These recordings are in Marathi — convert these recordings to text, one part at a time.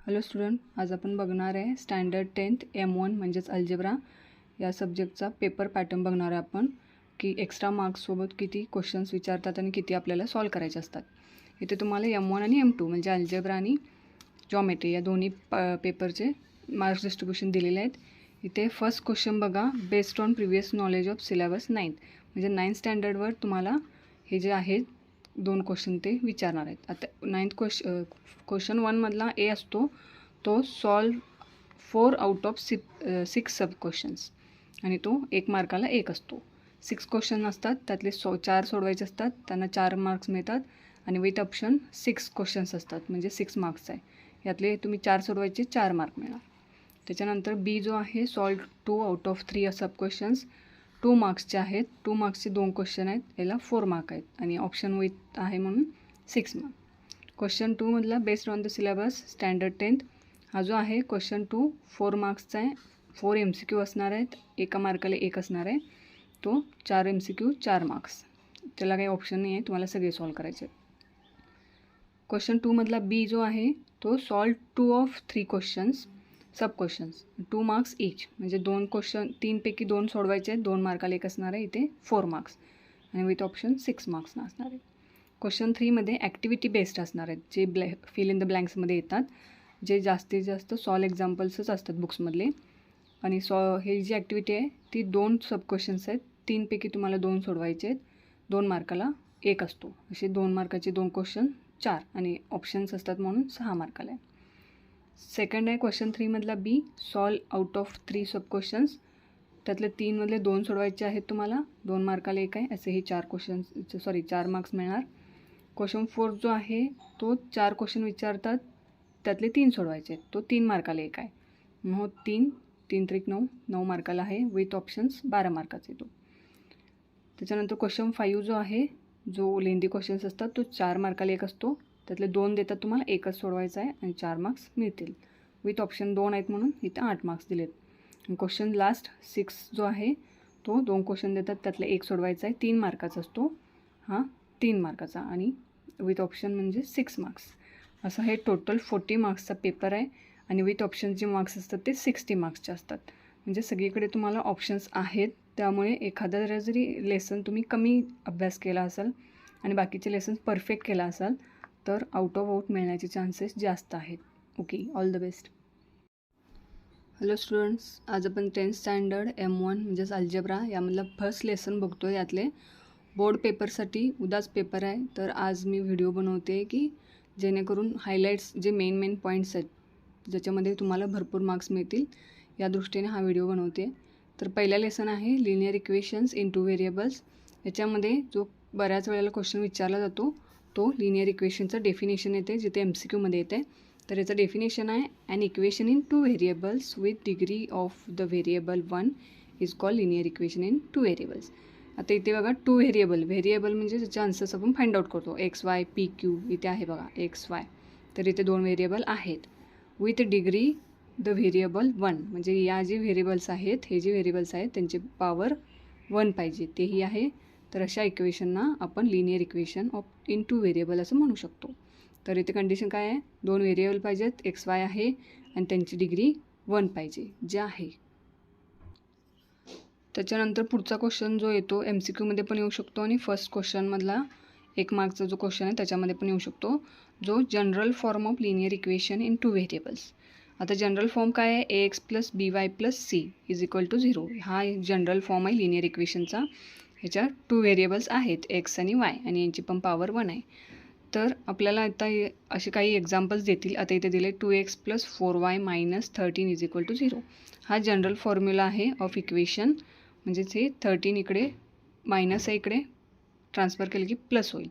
हॅलो स्टुडंट, आज आपण बघणार आहे स्टँडर्ड 10th M1 म्हणजेच अल्जेब्रा या सब्जेक्टचा पेपर पॅटर्न बघणार आहे आपण की एक्स्ट्रा मार्क्ससोबत किती क्वेश्चन्स विचारतात आणि किती आपल्याला सॉल्व करायचे असतात. इथे तुम्हाला M1 आणि M2 म्हणजे अल्जेब्रा आणि जॉमेट्री या दोन्ही पेपरचे मार्क्स डिस्ट्रीब्युशन दिलेले आहेत. इथे फर्स्ट क्वेश्चन बघा, based on previous knowledge of syllabus 9 म्हणजे 9th स्टँडर्डवर तुम्हाला हे जे आहेत दोन क्वेश्चन ते विचारणार आहेत. आता 9th क्वेश्चन 1मधला ए असतो तो solve 4 out of 6 sub questions आणि तो 1 मार्काला 1 असतो. 6 क्वेश्चन असतात, त्यातले 4 सोडवायचे असतात, त्यांना 4 मार्क्स मिळतात आणि विथ ऑप्शन 6 क्वेश्चन्स असतात म्हणजे 6 मार्क्स आहे. यातले तुम्ही 4 सोडवायचे 4 मार्क मिळणार. त्याच्यानंतर बी जो आहे solve 2 out of 3 sub questions 2 मार्क्सचे आहेत. 2 मार्क्सचे 2 क्वेश्चन आहेत, याला 4 मार्क आहेत आणि ऑप्शन विथ आहे म्हणून 6 मार्क. क्वेश्चन 2मधला based on the syllabus standard 10th हा जो आहे क्वेश्चन 2 4 मार्क्सचा आहे. 4 MCQ असणार आहेत, एका मार्काला 1 असणार आहे. तो 4 MCQ 4 मार्क्स. त्याला काही ऑप्शन नाही आहे, तुम्हाला सगळे सॉल्व करायचे. क्वेश्चन 2मधला बी जो आहे तो solve 2 of 3 questions sub questions 2 marks each म्हणजे 2 क्वेश्चन 3पैकी 2 सोडवायचे आहेत, 2 मार्काला 1 असणार आहे. इथे 4 मार्क्स आणि विथ ऑप्शन 6 मार्क्स असणार आहे. क्वेश्चन 3मध्ये ॲक्टिव्हिटी बेस्ड असणार आहेत, जे फिल इन द ब्लँक्समध्ये येतात, जे जास्तीत जास्त सॉल्व एक्झाम्पल्सच असतात बुक्समधले. आणि हे जी ॲक्टिव्हिटी आहे ती 2 सब क्वेश्चन्स आहेत, 3पैकी तुम्हाला 2 सोडवायचे आहेत, 2 मार्काला 1 असतो. असे 2 मार्काचे 2 क्वेश्चन 4 आणि ऑप्शन्स असतात म्हणून 6 मार्काला आहे. सेकंड आहे क्वेश्चन 3मधला B solve out of 3 sub questions, त्यातले 3मधले 2 सोडवायचे आहेत तुम्हाला, 2 मार्काला 1 आहे, असे हे 4 मार्क्स मिळणार. क्वेश्चन 4 जो आहे तो 4 क्वेश्चन विचारतात, त्यातले 3 सोडवायचे आहेत, तो 3 मार्काला 1 आहे. मग 3 3 9 9 मार्काला आहे, विथ ऑप्शन्स 12 मार्काचा येतो. त्याच्यानंतर क्वेश्चन 5 जो आहे जो लेंदी क्वेश्चन्स असतात तो 4 मार्काला 1 असतो, त्यातले 2 देतात तुम्हाला, 1च सोडवायचा आहे आणि 4 मार्क्स मिळतील. विथ ऑप्शन 2 आहेत म्हणून इथं 8 मार्क्स दिलेत. क्वेश्चन लास्ट 6 जो आहे तो 2 क्वेश्चन देतात, त्यातले 1 सोडवायचा आहे, 3 मार्काचा असतो, हा 3 मार्काचा आणि विथ ऑप्शन म्हणजे 6 मार्क्स. असं हे टोटल 40 मार्क्सचा पेपर आहे आणि विथ ऑप्शन जे मार्क्स असतात ते 60 मार्क्सचे असतात. म्हणजे सगळीकडे तुम्हाला ऑप्शन्स आहेत, त्यामुळे एखादा जरी लेसन तुम्ही कमी अभ्यास केला असाल आणि बाकीचे लेसन्स परफेक्ट केला असाल तर आउट ऑफ आउट मिळण्याचे चान्सेस जास्त आहेत. Okay, all the best. Hello students, आज आपण 10th स्टँडर्ड M1 म्हणजेच अल्जेब्रा यामधलं फर्स्ट लेसन बघतो. यातले बोर्ड पेपरसाठी उद्याच पेपर आहे, तर आज मी व्हिडिओ बनवते की जेणेकरून हायलाईट्स जे मेन पॉईंट्स आहेत ज्याच्यामध्ये तुम्हाला भरपूर मार्क्स मिळतील या दृष्टीने हा व्हिडिओ बनवते. तर पहिला लेसन आहे लिनियर इक्वेशन्स इन 2 व्हेरिएबल्स. याच्यामध्ये जो बऱ्याच वेळेला क्वेश्चन विचारला जातो तो लिनियर इक्वेशनचं डेफिनेशन येते, जिथे MCQमध्ये येते. तर याचं डेफिनेशन आहे an equation in 2 variables with degree of the variable 1 is called linear equation in 2 variables. आता इथे बघा 2 व्हेरिएबल म्हणजे ज्याचे आन्सर्स आपण फाइंड आउट करतो, XY PQ इथे आहे बघा XY. तर इथे 2 व्हेरिएबल आहेत. विथ डिग्री द व्हेरिएबल 1 म्हणजे या जे व्हेरिएबल्स आहेत, हे जे व्हेरिएबल्स आहेत त्यांची पॉवर 1 पाहिजे, तेही आहे. तर अशा इक्वेशनना आपण linear equation of in 2 variable असं म्हणू शकतो. तर इथे कंडिशन काय आहे, 2 व्हेरिएबल पाहिजेत, XY आहे आणि त्यांची डिग्री 1 पाहिजे जे आहे. त्याच्यानंतर पुढचा क्वेश्चन जो येतो MCQमध्ये पण येऊ शकतो आणि फर्स्ट क्वेश्चनमधला 1 मार्कचा जो क्वेश्चन आहे त्याच्यामध्ये पण येऊ शकतो, जो general form of linear equation in 2 variables. आता जनरल फॉर्म काय आहे, AX + BY + C = 0. हा जनरल फॉर्म आहे लिनियर इक्वेशनचा. ह्याच्यात 2 व्हेरिएबल्स आहेत X आणि Y आणि यांची पण पॉवर 1 आहे. तर आपल्याला आता असे काही एक्झाम्पल्स देतील. आता इथे दिले 2x + 4y - 13 = 0. हा जनरल फॉर्म्युला आहे ऑफ इक्वेशन. म्हणजेच हे 13 इकडे मायनस आहे, इकडे ट्रान्सफर केलं की प्लस होईल.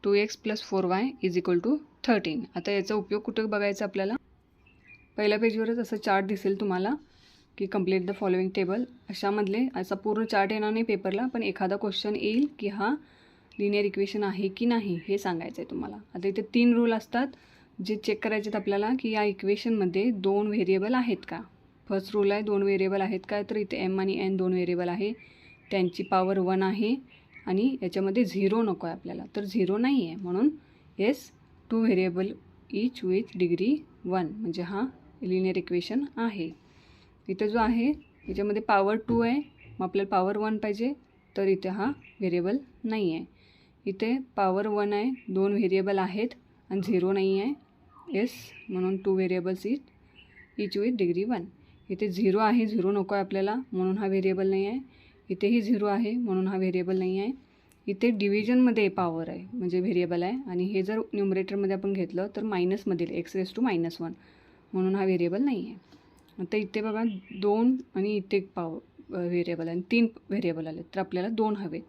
2x + 4y = 13. आता याचा उपयोग कुठं बघायचा आपल्याला, पहिल्या पेजवरच असं चार्ट दिसेल तुम्हाला की कंप्लीट द फॉलोइंग टेबल. अशामधले असा पूर्ण चार्ट येणार नाही पेपरला, पण एखादा क्वेश्चन येईल की हा लिनियर इक्वेशन आहे की नाही हे सांगायचं आहे तुम्हाला. आता इथे 3 रूल असतात जे चेक करायचे आहेत आपल्याला की या इक्वेशनमध्ये 2 व्हेरिएबल आहेत का. फर्स्ट रूल आहे 2 व्हेरिएबल आहेत का, तर इथे M आणि N 2 व्हेरिएबल आहे, त्यांची पॉवर 1 आहे आणि याच्यामध्ये 0 नको आहे आपल्याला, तर 0 नाही आहे म्हणून yes 2 variable each with degree 1 म्हणजे हा लिनियर इक्वेशन आहे. इथं जो आहे याच्यामध्ये पॉवर 2 आहे, मग आपल्याला पॉवर 1 पाहिजे, तर इथे हा व्हेरिएबल नाही आहे. इथे पॉवर 1 आहे, 2 व्हेरिएबल आहेत आणि 0 नाही आहे. येस, म्हणून 2 व्हेरिएबल्स ईच विथ डिग्री 1. इथे 0 आहे, 0 नको आहे आपल्याला, म्हणून हा व्हेरिएबल नाही आहे. इथेही 0 आहे, म्हणून हा व्हेरिएबल नाही आहे. इथे डिव्हिजनमध्ये पॉवर आहे म्हणजे व्हेरिएबल आहे, आणि हे जर न्यूमरेटरमध्ये आपण घेतलं तर मायनसमधील x⁻⁻1 म्हणून हा व्हेरिएबल नाही आहे. आता इथे बघा 2 आणि इथे एक व्हेरिएबल आहे आणि 3 व्हेरिएबल आले, तर आपल्याला 2 हवेत,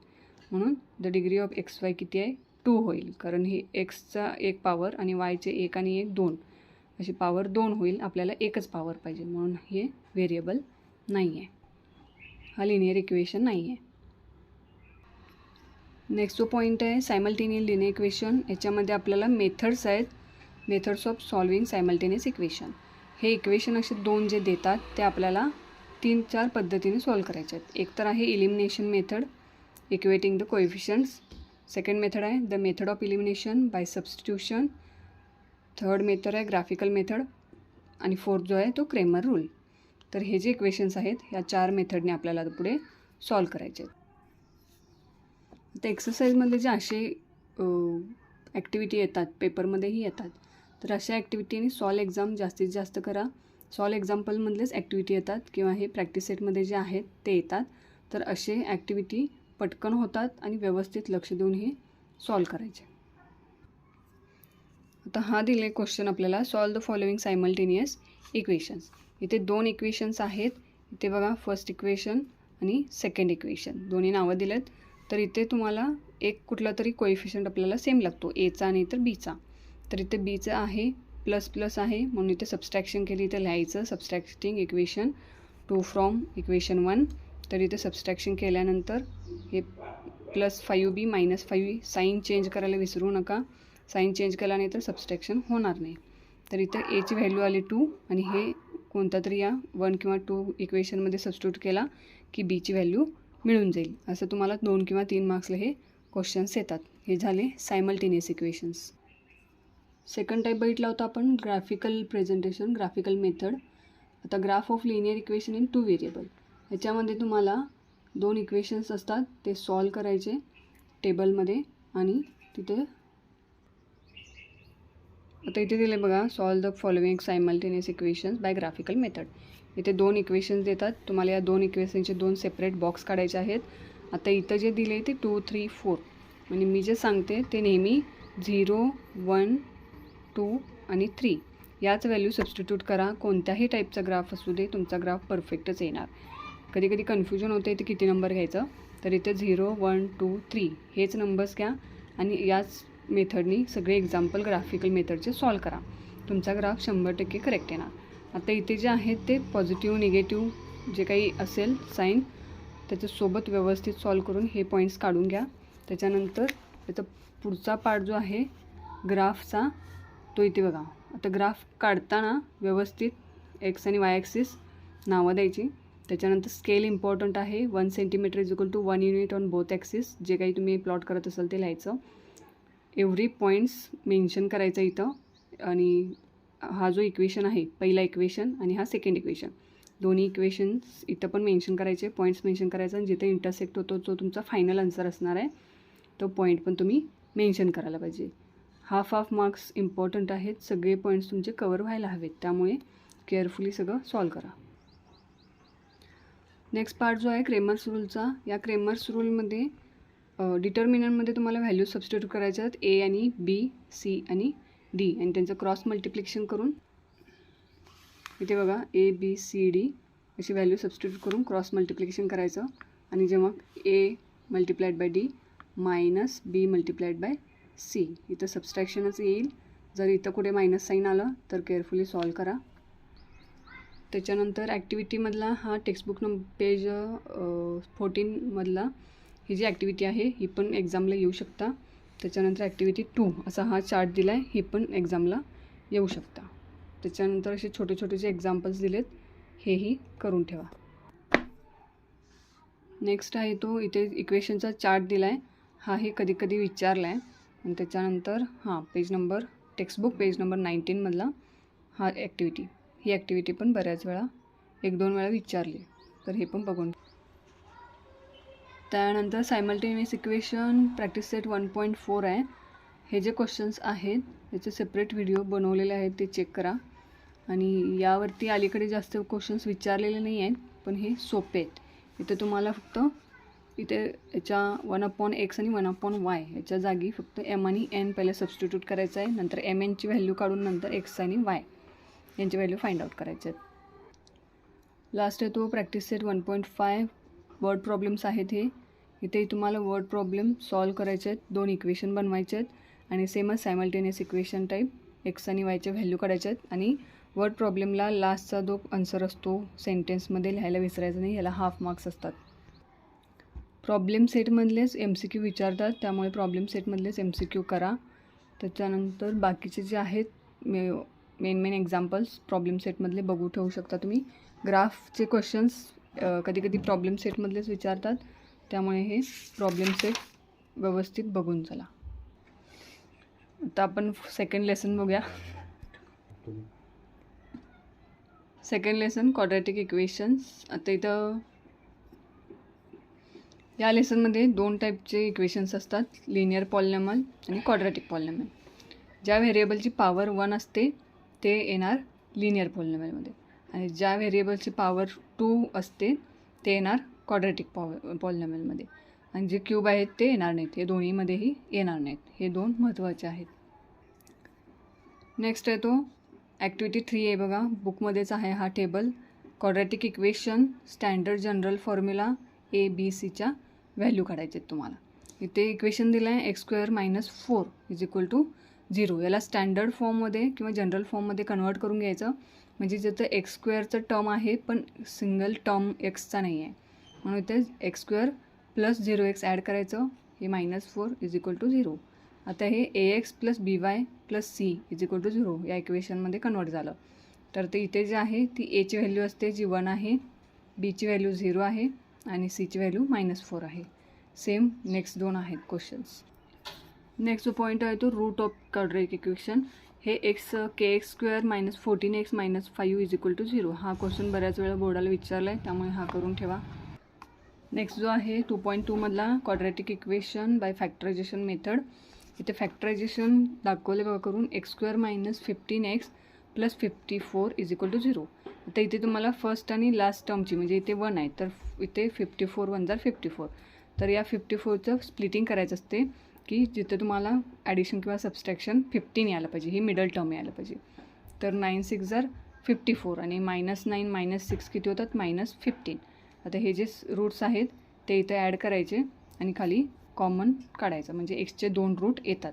म्हणून द डिग्री ऑफ xy किती आहे 2 होईल, कारण ही एक्सचा एक पॉवर आणि वायचे 1 आणि 1 2 अशी पॉवर 2 होईल. आपल्याला एकच पॉवर पाहिजे, म्हणून हे व्हेरिएबल नाही आहे, हा लिनियर इक्वेशन नाही आहे. नेक्स्ट जो पॉईंट आहे सायमल्टेनियस लिनियर इक्वेशन. याच्यामध्ये आपल्याला मेथड्स आहेत, methods of solving simultaneous equation. हे इक्वेशन असे 2 जे देतात ते आपल्याला 3-4 पद्धतीने सॉल्व करायचे आहेत. एक तर आहे elimination method, equating the coefficients. Second method आहे the method of elimination by substitution. Third method आहे ग्राफिकल मेथड, आणि फोर्थ जो आहे तो क्रेमर रूल. तर हे जे इक्वेशन्स आहेत ह्या 4 मेथडने आपल्याला पुढे सॉल्व करायचे आहेत. आता एक्सरसाइजमध्ये जे असे ॲक्टिव्हिटी येतात, पेपरमध्येही येतात, तर अशा ॲक्टिव्हिटीने सॉल्व एक्झाम जास्तीत जास्त करा. सॉल्व एक्झाम्पलमधलेच ॲक्टिव्हिटी येतात किंवा हे प्रॅक्टिस सेटमध्ये जे आहेत ते येतात, तर असे ॲक्टिव्हिटी पटकन होतात आणि व्यवस्थित लक्ष देऊन हे सॉल्व करायचे. आता हा दिले क्वेश्चन आपल्याला, solve the following simultaneous equations. इथे 2 इक्वेशन्स आहेत. इथे बघा फर्स्ट इक्वेशन आणि सेकंड इक्वेशन, दोन्ही नावं दिलेत. तर इथे तुम्हाला एक कुठला तरी कोएफिशियंट आपल्याला सेम लागतो, एचा आणि तर बीचा. तर इथे बीचा आहे प्लस प्लस आहे, म्हणून इथे सबस्ट्रॅक्शन केली, इथे लिहायचं सबस्ट्रॅक्टिंग इक्वेशन 2 फ्रॉम इक्वेशन 1. तर इथे सबस्ट्रॅक्शन केल्यानंतर हे +5b -5 साईन चेंज करायला विसरू नका. साईन चेंज केला नाही तर सबस्ट्रॅक्शन होणार नाही. तर इथं एची व्हॅल्यू आली 2, आणि हे कोणता तरी या 1 किंवा 2 इक्वेशनमध्ये सबस्टिट्यूट केला की बीची व्हॅल्यू मिळून जाईल. असं तुम्हाला 2 किंवा 3 मार्क्सला हे क्वेश्चन्स येतात. हे झाले सायमल्टेनियस इक्वेशन्स. सेकंड टाईप बघितला होता आपण ग्राफिकल प्रेझेंटेशन, ग्राफिकल मेथड. आता graph of linear equation in 2 variable. ह्याच्यामध्ये तुम्हाला 2 इक्वेशन्स असतात, ते सॉल्व करायचे टेबलमध्ये, आणि तिथे आता इथे दिले बघा, solve the following simultaneous equations by graphical method. इथे 2 इक्वेशन्स देतात, तुम्हाला या 2 इक्वेशनचे 2 सेपरेट बॉक्स काढायचे आहेत. आता इथं जे दिले ते 2, 3, 4, म्हणजे मी जे सांगते ते नेहमी 0, 1, 2 आणि 3 याच व्हॅल्यू सबस्टिट्यूट करा. कोणत्याही टाईपचा ग्राफ असू दे, तुमचा ग्राफ परफेक्टच येणार. कधी कधी कन्फ्युजन होते ते किती नंबर घ्यायचं, तर इथे 0, 1, 2, 3 हेच नंबर्स घ्या, आणि याच मेथडनी सगळे एक्झाम्पल ग्राफिकल मेथडचे सॉल्व करा. तुमचा ग्राफ 100% करेक्ट येणार. आता इथे जे आहेत ते पॉझिटिव्ह निगेटिव्ह जे काही असेल साईन, त्याच्यासोबत व्यवस्थित सॉल्व करून हे पॉईंट्स काढून घ्या. त्याच्यानंतर त्याचा पुढचा पार्ट जो आहे ग्राफचा, तो इथे बघा. आता ग्राफ काढताना व्यवस्थित एक्स आणि वाय ॲक्सिस नावं द्यायची. त्याच्यानंतर स्केल इम्पॉर्टंट आहे, 1 centimetre is equal to 1 unit on both axis. जे काही तुम्ही प्लॉट करत असाल ते लिहायचं. एव्हरी पॉईंट्स मेन्शन करायचं इथं. आणि हा जो इक्वेशन आहे, पहिला इक्वेशन आणि हा सेकंड इक्वेशन, दोन्ही इक्वेशन्स इथं पण मेन्शन करायचे, पॉईंट्स मेन्शन करायचं, आणि जिथे इंटरसेक्ट होतो जो तुमचा फायनल आन्सर असणार आहे तो पॉईंट पण तुम्ही मेन्शन करायला पाहिजे. हाफ मार्क्स इम्पॉर्टंट आहेत, सगळे पॉईंट्स तुमचे कवर व्हायला हवेत, त्यामुळे केअरफुली सगळं सॉल्व करा. नेक्स्ट पार्ट जो आहे क्रेमर्स रूलचा. या क्रेमर्स रूलमध्ये डिटर्मिनंटमध्ये तुम्हाला व्हॅल्यू सबस्टिट्यूट करायच्या आहेत, ए आणि बी, सी आणि डी, आणि त्यांचं क्रॉस मल्टिप्लिकेशन करून इथे बघा ABCD अशी व्हॅल्यू सबस्टिट्यूट करून क्रॉस मल्टिप्लिकेशन करायचं. आणि जेव्हा A multiplied by D minus B multiplied by C, इथं सबस्ट्रॅक्शनच येईल. जर इथं कुठे मायनस साईन आलं तर केअरफुली सॉल्व करा. त्याच्यानंतर ॲक्टिव्हिटीमधला हा टेक्स्टबुक पेज 14मधला ही जी ॲक्टिव्हिटी आहे ही पण एक्झामला येऊ शकता. त्याच्यानंतर ॲक्टिव्हिटी 2 असा हा चार्ट दिला आहे, ही पण एक्झामला येऊ शकता. त्याच्यानंतर असे छोटे छोटे जे एक्झाम्पल्स दिलेत हेही करून ठेवा. नेक्स्ट आहे तो इथे इक्वेशनचा चार्ट दिला आहे, हा हे कधी कधी विचारला आहे. आणि त्याच्यानंतर page number textbook page number 19मधला हा ॲक्टिव्हिटी. ही ॲक्टिव्हिटी पण बऱ्याच वेळा 1-2 वेळा विचारली, तर हे पण बघून. त्यानंतर सायमल्टेनियस इक्वेशन प्रॅक्टिस सेट 1.4 आहे. हे जे क्वेश्चन्स आहेत त्याचे सेपरेट व्हिडिओ बनवलेले आहेत, ते चेक करा. आणि यावरती अलीकडे जास्त क्वेश्चन्स विचारलेले नाही आहेत, पण हे सोपे आहेत. इथे तुम्हाला फक्त इथे याच्या 1/x आणि 1/y याच्या जागी फक्त m आणि n पहिले सबस्टिट्यूट करायचं आहे. नंतर mn ची व्हॅल्यू काढून नंतर x आणि y यांची व्हॅल्यू फाइंड आउट करायचे आहेत. लास्ट आहे तो प्रॅक्टिस सेट 1.5 वर्ड प्रॉब्लेम्स आहेत. हे इथे तुम्हाला वर्ड प्रॉब्लेम सॉल्व करायचे आहेत, 2 इक्वेशन बनवायचे आहेत आणि सेमच सायमल्टेनियस इक्वेशन टाईप x आणि y च्या व्हॅल्यू काढायचे आहेत. आणि वर्ड प्रॉब्लेमला लास्टचा जो आन्सर असतो सेंटेन्समध्ये लिहायला विसरायचं नाही, याला हाफ मार्क्स असतात. प्रॉब्लेम सेटमधलेच MCQ विचारतात, त्यामुळे प्रॉब्लेम सेटमधलेच MCQ करा. त्याच्यानंतर बाकीचे जे आहेत मेन एक्झाम्पल्स प्रॉब्लेम सेटमधले बघू ठेवू शकता तुम्ही. ग्राफचे क्वेश्चन्स कधी कधी प्रॉब्लेम सेटमधलेच विचारतात, त्यामुळे हे प्रॉब्लेम सेट व्यवस्थित बघून चला. आता आपण सेकंड लेसन बघूया. Second lesson quadratic equations. आता इथं या लेसनमध्ये 2 टाईपचे इक्वेशन्स असतात, लिनियर पॉलिनॉमियल आणि क्वाड्रॅटिक पॉलिनॉमियल. ज्या व्हेरिएबलची पॉवर 1 असते ते येणार लिनियर पॉलिनॉमियलमध्ये, आणि ज्या व्हेरिएबलची पॉवर 2 असते ते येणार क्वाड्रॅटिक पॉलिनॉमियलमध्ये. आणि जे क्यूब आहेत ते येणार नाहीत, हे दोन्हीमध्येही येणार नाहीत. हे 2 महत्त्वाचे आहेत. नेक्स्ट आहे तो ॲक्टिव्हिटी 3 आहे बघा, बुकमध्येच आहे हा table. Quadratic equation standard general formula ABCच्या व्हॅल्यू काढायचे आहेत तुम्हाला. इथे इक्वेशन दिलं आहे x² - 4 = 0. याला स्टँडर्ड फॉर्ममध्ये किंवा जनरल फॉर्ममध्ये कन्वर्ट करून घ्यायचं, म्हणजे जिथं x² टर्म आहे पण सिंगल टर्म xचा नाही आहे, म्हणून इथे x² + 0x ॲड करायचं. हे -4 = 0. आता हे ax + by + c = 0 या इक्वेशनमध्ये कन्वर्ट झालं. तर ते इथे जे आहे ती a ची व्हॅल्यू असते जी 1 आहे, b ची व्हॅल्यू 0 आहे आणि c ची व्हॅल्यू -4 आहे. सेम नेक्स्ट 2 आहेत क्वेश्चन्स. नेक्स्ट जो पॉईंट आहे तो रूट ऑफ क्वाड्रॅटिक इक्वेशन. हे kx² - 14x - 5 = 0. हा क्वेश्चन बऱ्याच वेळा बोर्डाला विचारला आहे, त्यामुळे हा करून ठेवा. नेक्स्ट जो आहे 2.2 मधला quadratic equation by factorisation method. इथे फॅक्टरायझेशन दाखवले बघा करून. x² - 15x + 54 = 0. आता इथे तुम्हाला फर्स्ट आणि लास्ट टर्मची म्हणजे इथे 1 आहे, तर इथे 54 × 1 = 54. तर या 54चं स्प्लिटिंग करायचं असते की जिथे तुम्हाला ॲडिशन किंवा सबस्ट्रॅक्शन 15 यायला पाहिजे, ही मिडल टर्म यायला पाहिजे. तर 9 × 6 = 54 आणि -9 - 6 किती होतात -15. आता हे जे रूट्स आहेत ते इथे ॲड करायचे आणि खाली कॉमन काढायचं, म्हणजे एक्सचे 2 रूट येतात.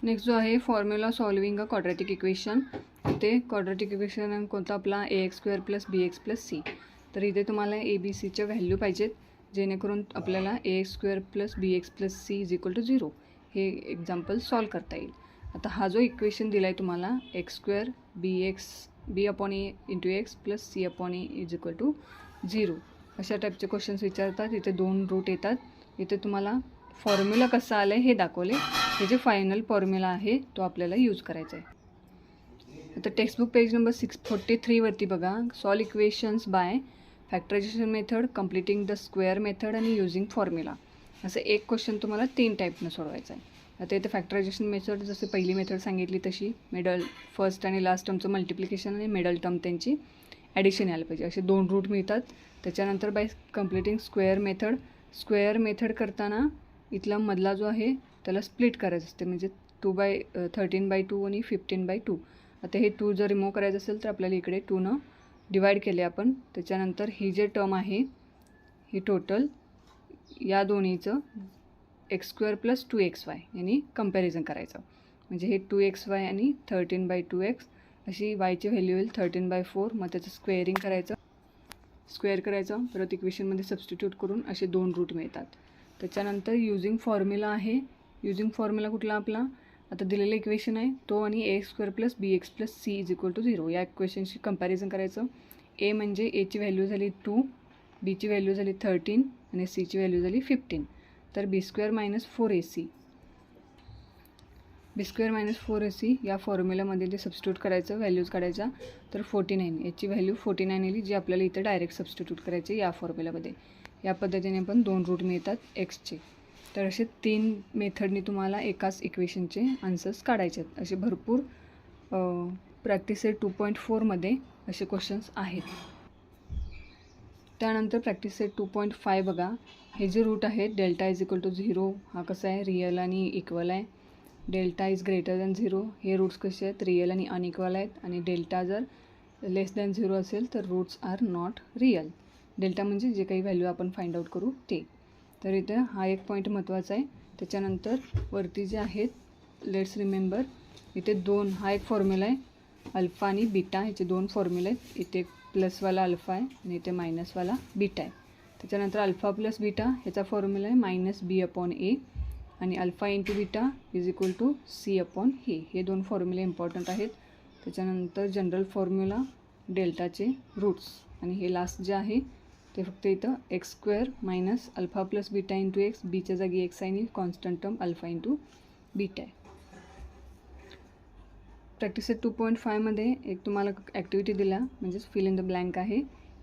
नेक्स्ट जो आहे formula solving a quadratic equation. इथे क्वाड्रॅटिक इक्वेशन कोणता आपला ax² + bx + c. तर इथे तुम्हाला ABCच्या व्हॅल्यू पाहिजेत, जेणेकरून आपल्याला ax² + bx + c = 0 हे एक्झाम्पल सॉल्व करता येईल. आता हा जो इक्वेशन दिला आहे तुम्हाला x² b/a × x + c/a = 0 अशा टाईपचे क्वेश्चन्स विचारतात. इथे 2 रूट येतात. इथे तुम्हाला फॉर्म्युला कसा आला आहे हे दाखवले. हे जे फायनल फॉर्म्युला आहे तो आपल्याला यूज करायचा आहे. आता टेक्स्टबुक पेज नंबर 643 वरती बघा, solve equations by factorisation method, completing the square method आणि युजिंग फॉर्म्युला. असं एक क्वेश्चन तुम्हाला 3 टाईपनं सोडवायचं आहे. आता इथे फॅक्टरायझेशन मेथड जसे पहिली मेथड सांगितली तशी मिडल फर्स्ट आणि लास्ट टर्मचं मल्टिप्लिकेशन आणि मिडल टर्म त्यांची ॲडिशन यायला पाहिजे, असे 2 रूट मिळतात. त्याच्यानंतर बाय कम्प्लिटिंग स्क्वेअर मेथड करताना इथला मधला जो आहे त्याला स्प्लिट करायचं असते, म्हणजे 13/2 आणि 15/2. आता हे 2 जर रिमूव्ह करायचं असेल तर आपल्याला इकडे 2 डिवाईड केले आपण. त्याच्यानंतर ही जे टर्म आहे ही टोटल या दोन्हीचं x² + 2xy यांनी कंपॅरिझन करायचं, म्हणजे हे 2xy आणि 13/2x अशी yची व्हॅल्यू येईल 13/4. मग त्याचं स्क्वेअर करायचं परत इक्वेशनमध्ये सबस्टिट्यूट करून असे 2 रूट मिळतात. त्याच्यानंतर युजिंग फॉर्म्युला आहे. युजिंग फॉर्म्युला कुठला आपला आता दिलेलं इक्वेशन आहे तो आणि ax² + bx + c = 0 या इक्वेशनशी कंपॅरिझन करायचं. a म्हणजे a ची व्हॅल्यू झाली 2, b ची व्हॅल्यू झाली 13 आणि c ची व्हॅल्यू झाली 15. तर b² - 4ac. b² - 4ac या फॉर्म्युलामध्ये ते सबस्टिट्यूट करायचं, व्हॅल्यूज काढायचा. तर 49 याची व्हॅल्यू 49 आली, जी आपल्याला इथं डायरेक्ट सबस्टिट्यूट करायची या फॉर्म्युलामध्ये. या पद्धतीने पण 2 रूट मिळतात एक्सचे. तर असे 3 मेथडनी तुम्हाला एकाच इक्वेशनचे आन्सर्स काढायचे आहेत. असे भरपूर प्रॅक्टिस सेट 2.4मध्ये असे क्वेश्चन्स आहेत. त्यानंतर प्रॅक्टिस सेट 2.5 बघा. हे जे रूट आहेत डेल्टा इज इक्वल टू 0 हा कसा आहे, रिअल आणि इक्वल आहे. डेल्टा इज ग्रेटर दॅन 0 हे रूट्स कसे आहेत, रिअल आणि अनइक्वल आहेत. आणि डेल्टा जर लेस दॅन 0 असेल तर roots are not real. Delta म्हणजे जे काही व्हॅल्यू आपण फाइंड आउट करू ते. तर इथं हा एक पॉईंट महत्त्वाचा आहे. त्याच्यानंतर वरती जे आहेत लेट्स रिमेंबर, इथे 2 हा एक फॉर्म्युला आहे. अल्फा आणि बीटा ह्याचे 2 फॉर्म्युले आहेत. इथे प्लसवाला अल्फा आहे आणि इथे मायनसवाला बीटा आहे. त्याच्यानंतर अल्फा प्लस बीटा ह्याचा फॉर्म्युला आहे -b/a आणि alpha into beta is equal to c/a. हे 2 फॉर्म्युले इम्पॉर्टंट आहेत. त्याच्यानंतर जनरल फॉर्म्युला डेल्टाचे रूट्स आणि हे लास्ट जे आहे ते फक्त इथं x² - alpha plus beta into x, बीच्या जागी एक्स आहे आणि constant term alpha into beta आहे. प्रॅक्टिस सेट 2.5मध्ये एक तुम्हाला ॲक्टिव्हिटी दिला म्हणजेच फिल इन द ब्लँक आहे.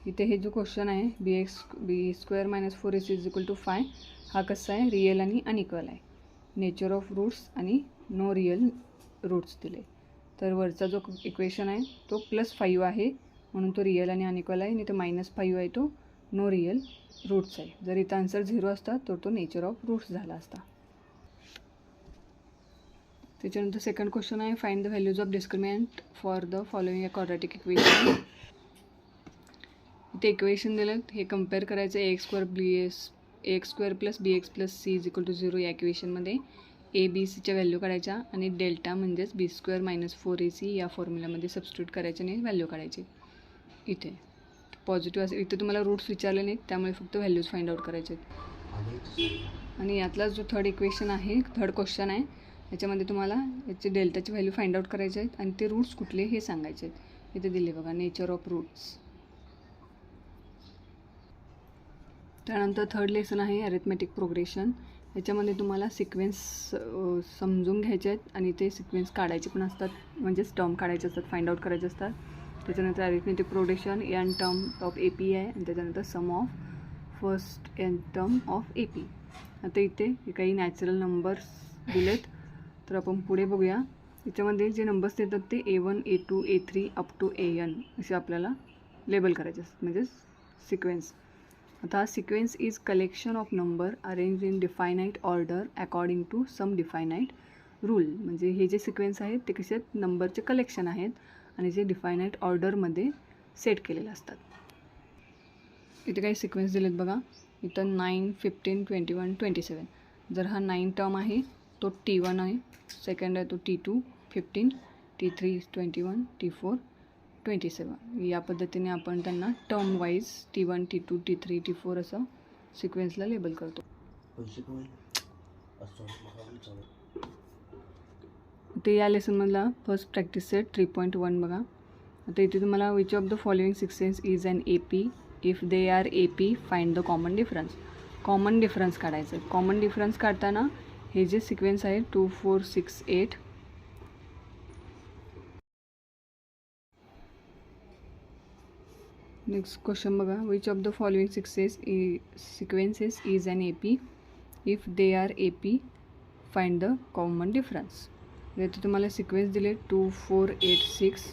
इथे हे जो क्वेश्चन आहे b² - 4ac is equal to 5 हा कसा आहे, रिअल आणि अनइक्वल आहे. नेचर ऑफ रूट्स आणि नो रिअल रूट्स दिले. तर वरचा जो इक्वेशन आहे तो +5 आहे म्हणून तो रिअल आणि अनइक्वल आहे आणि तो -5 आहे तो नो रिअल रूट्स आहे. जर इथं आन्सर 0 असता तर तो नेचर ऑफ रूट्स झाला असता. त्याच्यानंतर सेकंड क्वेश्चन आहे find the values of discriminant for the following quadratic equation. इथे इक्वेशन दिलं, हे कम्पेअर करायचं ax² + bx + c is equal to 0 या इक्वेशनमध्ये a b cच्या व्हॅल्यू काढायच्या आणि डेल्टा म्हणजेच b² - 4ac या फॉर्म्युलामध्ये सबस्टिट्यूट करायचे आणि व्हॅल्यू काढायची. इथे पॉझिटिव्ह असेल, इथे तुम्हाला रूट्स विचारले नाहीत त्यामुळे फक्त व्हॅल्यूज फाइंड आउट करायचे आहेत. आणि यातला जो थर्ड इक्वेशन आहे, थर्ड क्वेश्चन आहे, याच्यामध्ये तुम्हाला याचे डेल्टाची व्हॅल्यू फाइंड आउट करायचे आहेत आणि ते रूट्स कुठले हे सांगायचे आहेत. इथे दिले बघा नेचर ऑफ रूट्स. त्यानंतर थर्ड लेसन आहे अरिथमेटिक प्रोग्रेशन. याच्यामध्ये तुम्हाला सिक्वेन्स समजून घ्यायचे आहेत आणि ते सिक्वेन्स काढायचे पण असतात, म्हणजेच टर्म काढायचे असतात, फाइंड आउट करायचे असतात. त्याच्यानंतर arithmetic progression n term of AP आहे आणि त्याच्यानंतर sum of first n term of AP. आता इथे काही नॅचरल नंबर्स दिलेत तर आपण पुढे बघूया. याच्यामध्ये जे नंबर्स देतात ते A1 A2 A3 up to AN असे आपल्याला लेबल करायचे असतात, म्हणजेच सिक्वेन्स. आता हा sequence is collection of number arrange in definite order according to some definite rule. म्हणजे हे जे सिक्वेन्स आहेत ते कसे नंबरचे कलेक्शन आहेत आणि जे डिफायनाईट ऑर्डरमध्ये सेट केलेले असतात. इथे काही सिक्वेन्स दिलेत बघा. इथं 9 15 21 27. जर हा 9 टर्म आहे तो T1 आहे, सेकंड आहे तो T2 15, T3 21, T4 27. या पद्धतीने आपण त्यांना term wise T1 T2 T3 T4 असं सिक्वेन्सला लेबल करतो. ते या लेसनमधला फर्स्ट प्रॅक्टिस सेट 3.1 बघा. आता इथे तुम्हाला which of the following sequence is an AP, if they are AP find the common difference. Common difference काढायचं. कॉमन डिफरन्स काढताना हे जे सिक्वेन्स आहे 2 4 6 8. नेक्स्ट क्वेश्चन बघा. Which of the following sequences is an AP, if they are AP find the common difference. इथे तुम्हाला सिक्वेन्स दिले 2 4 8 6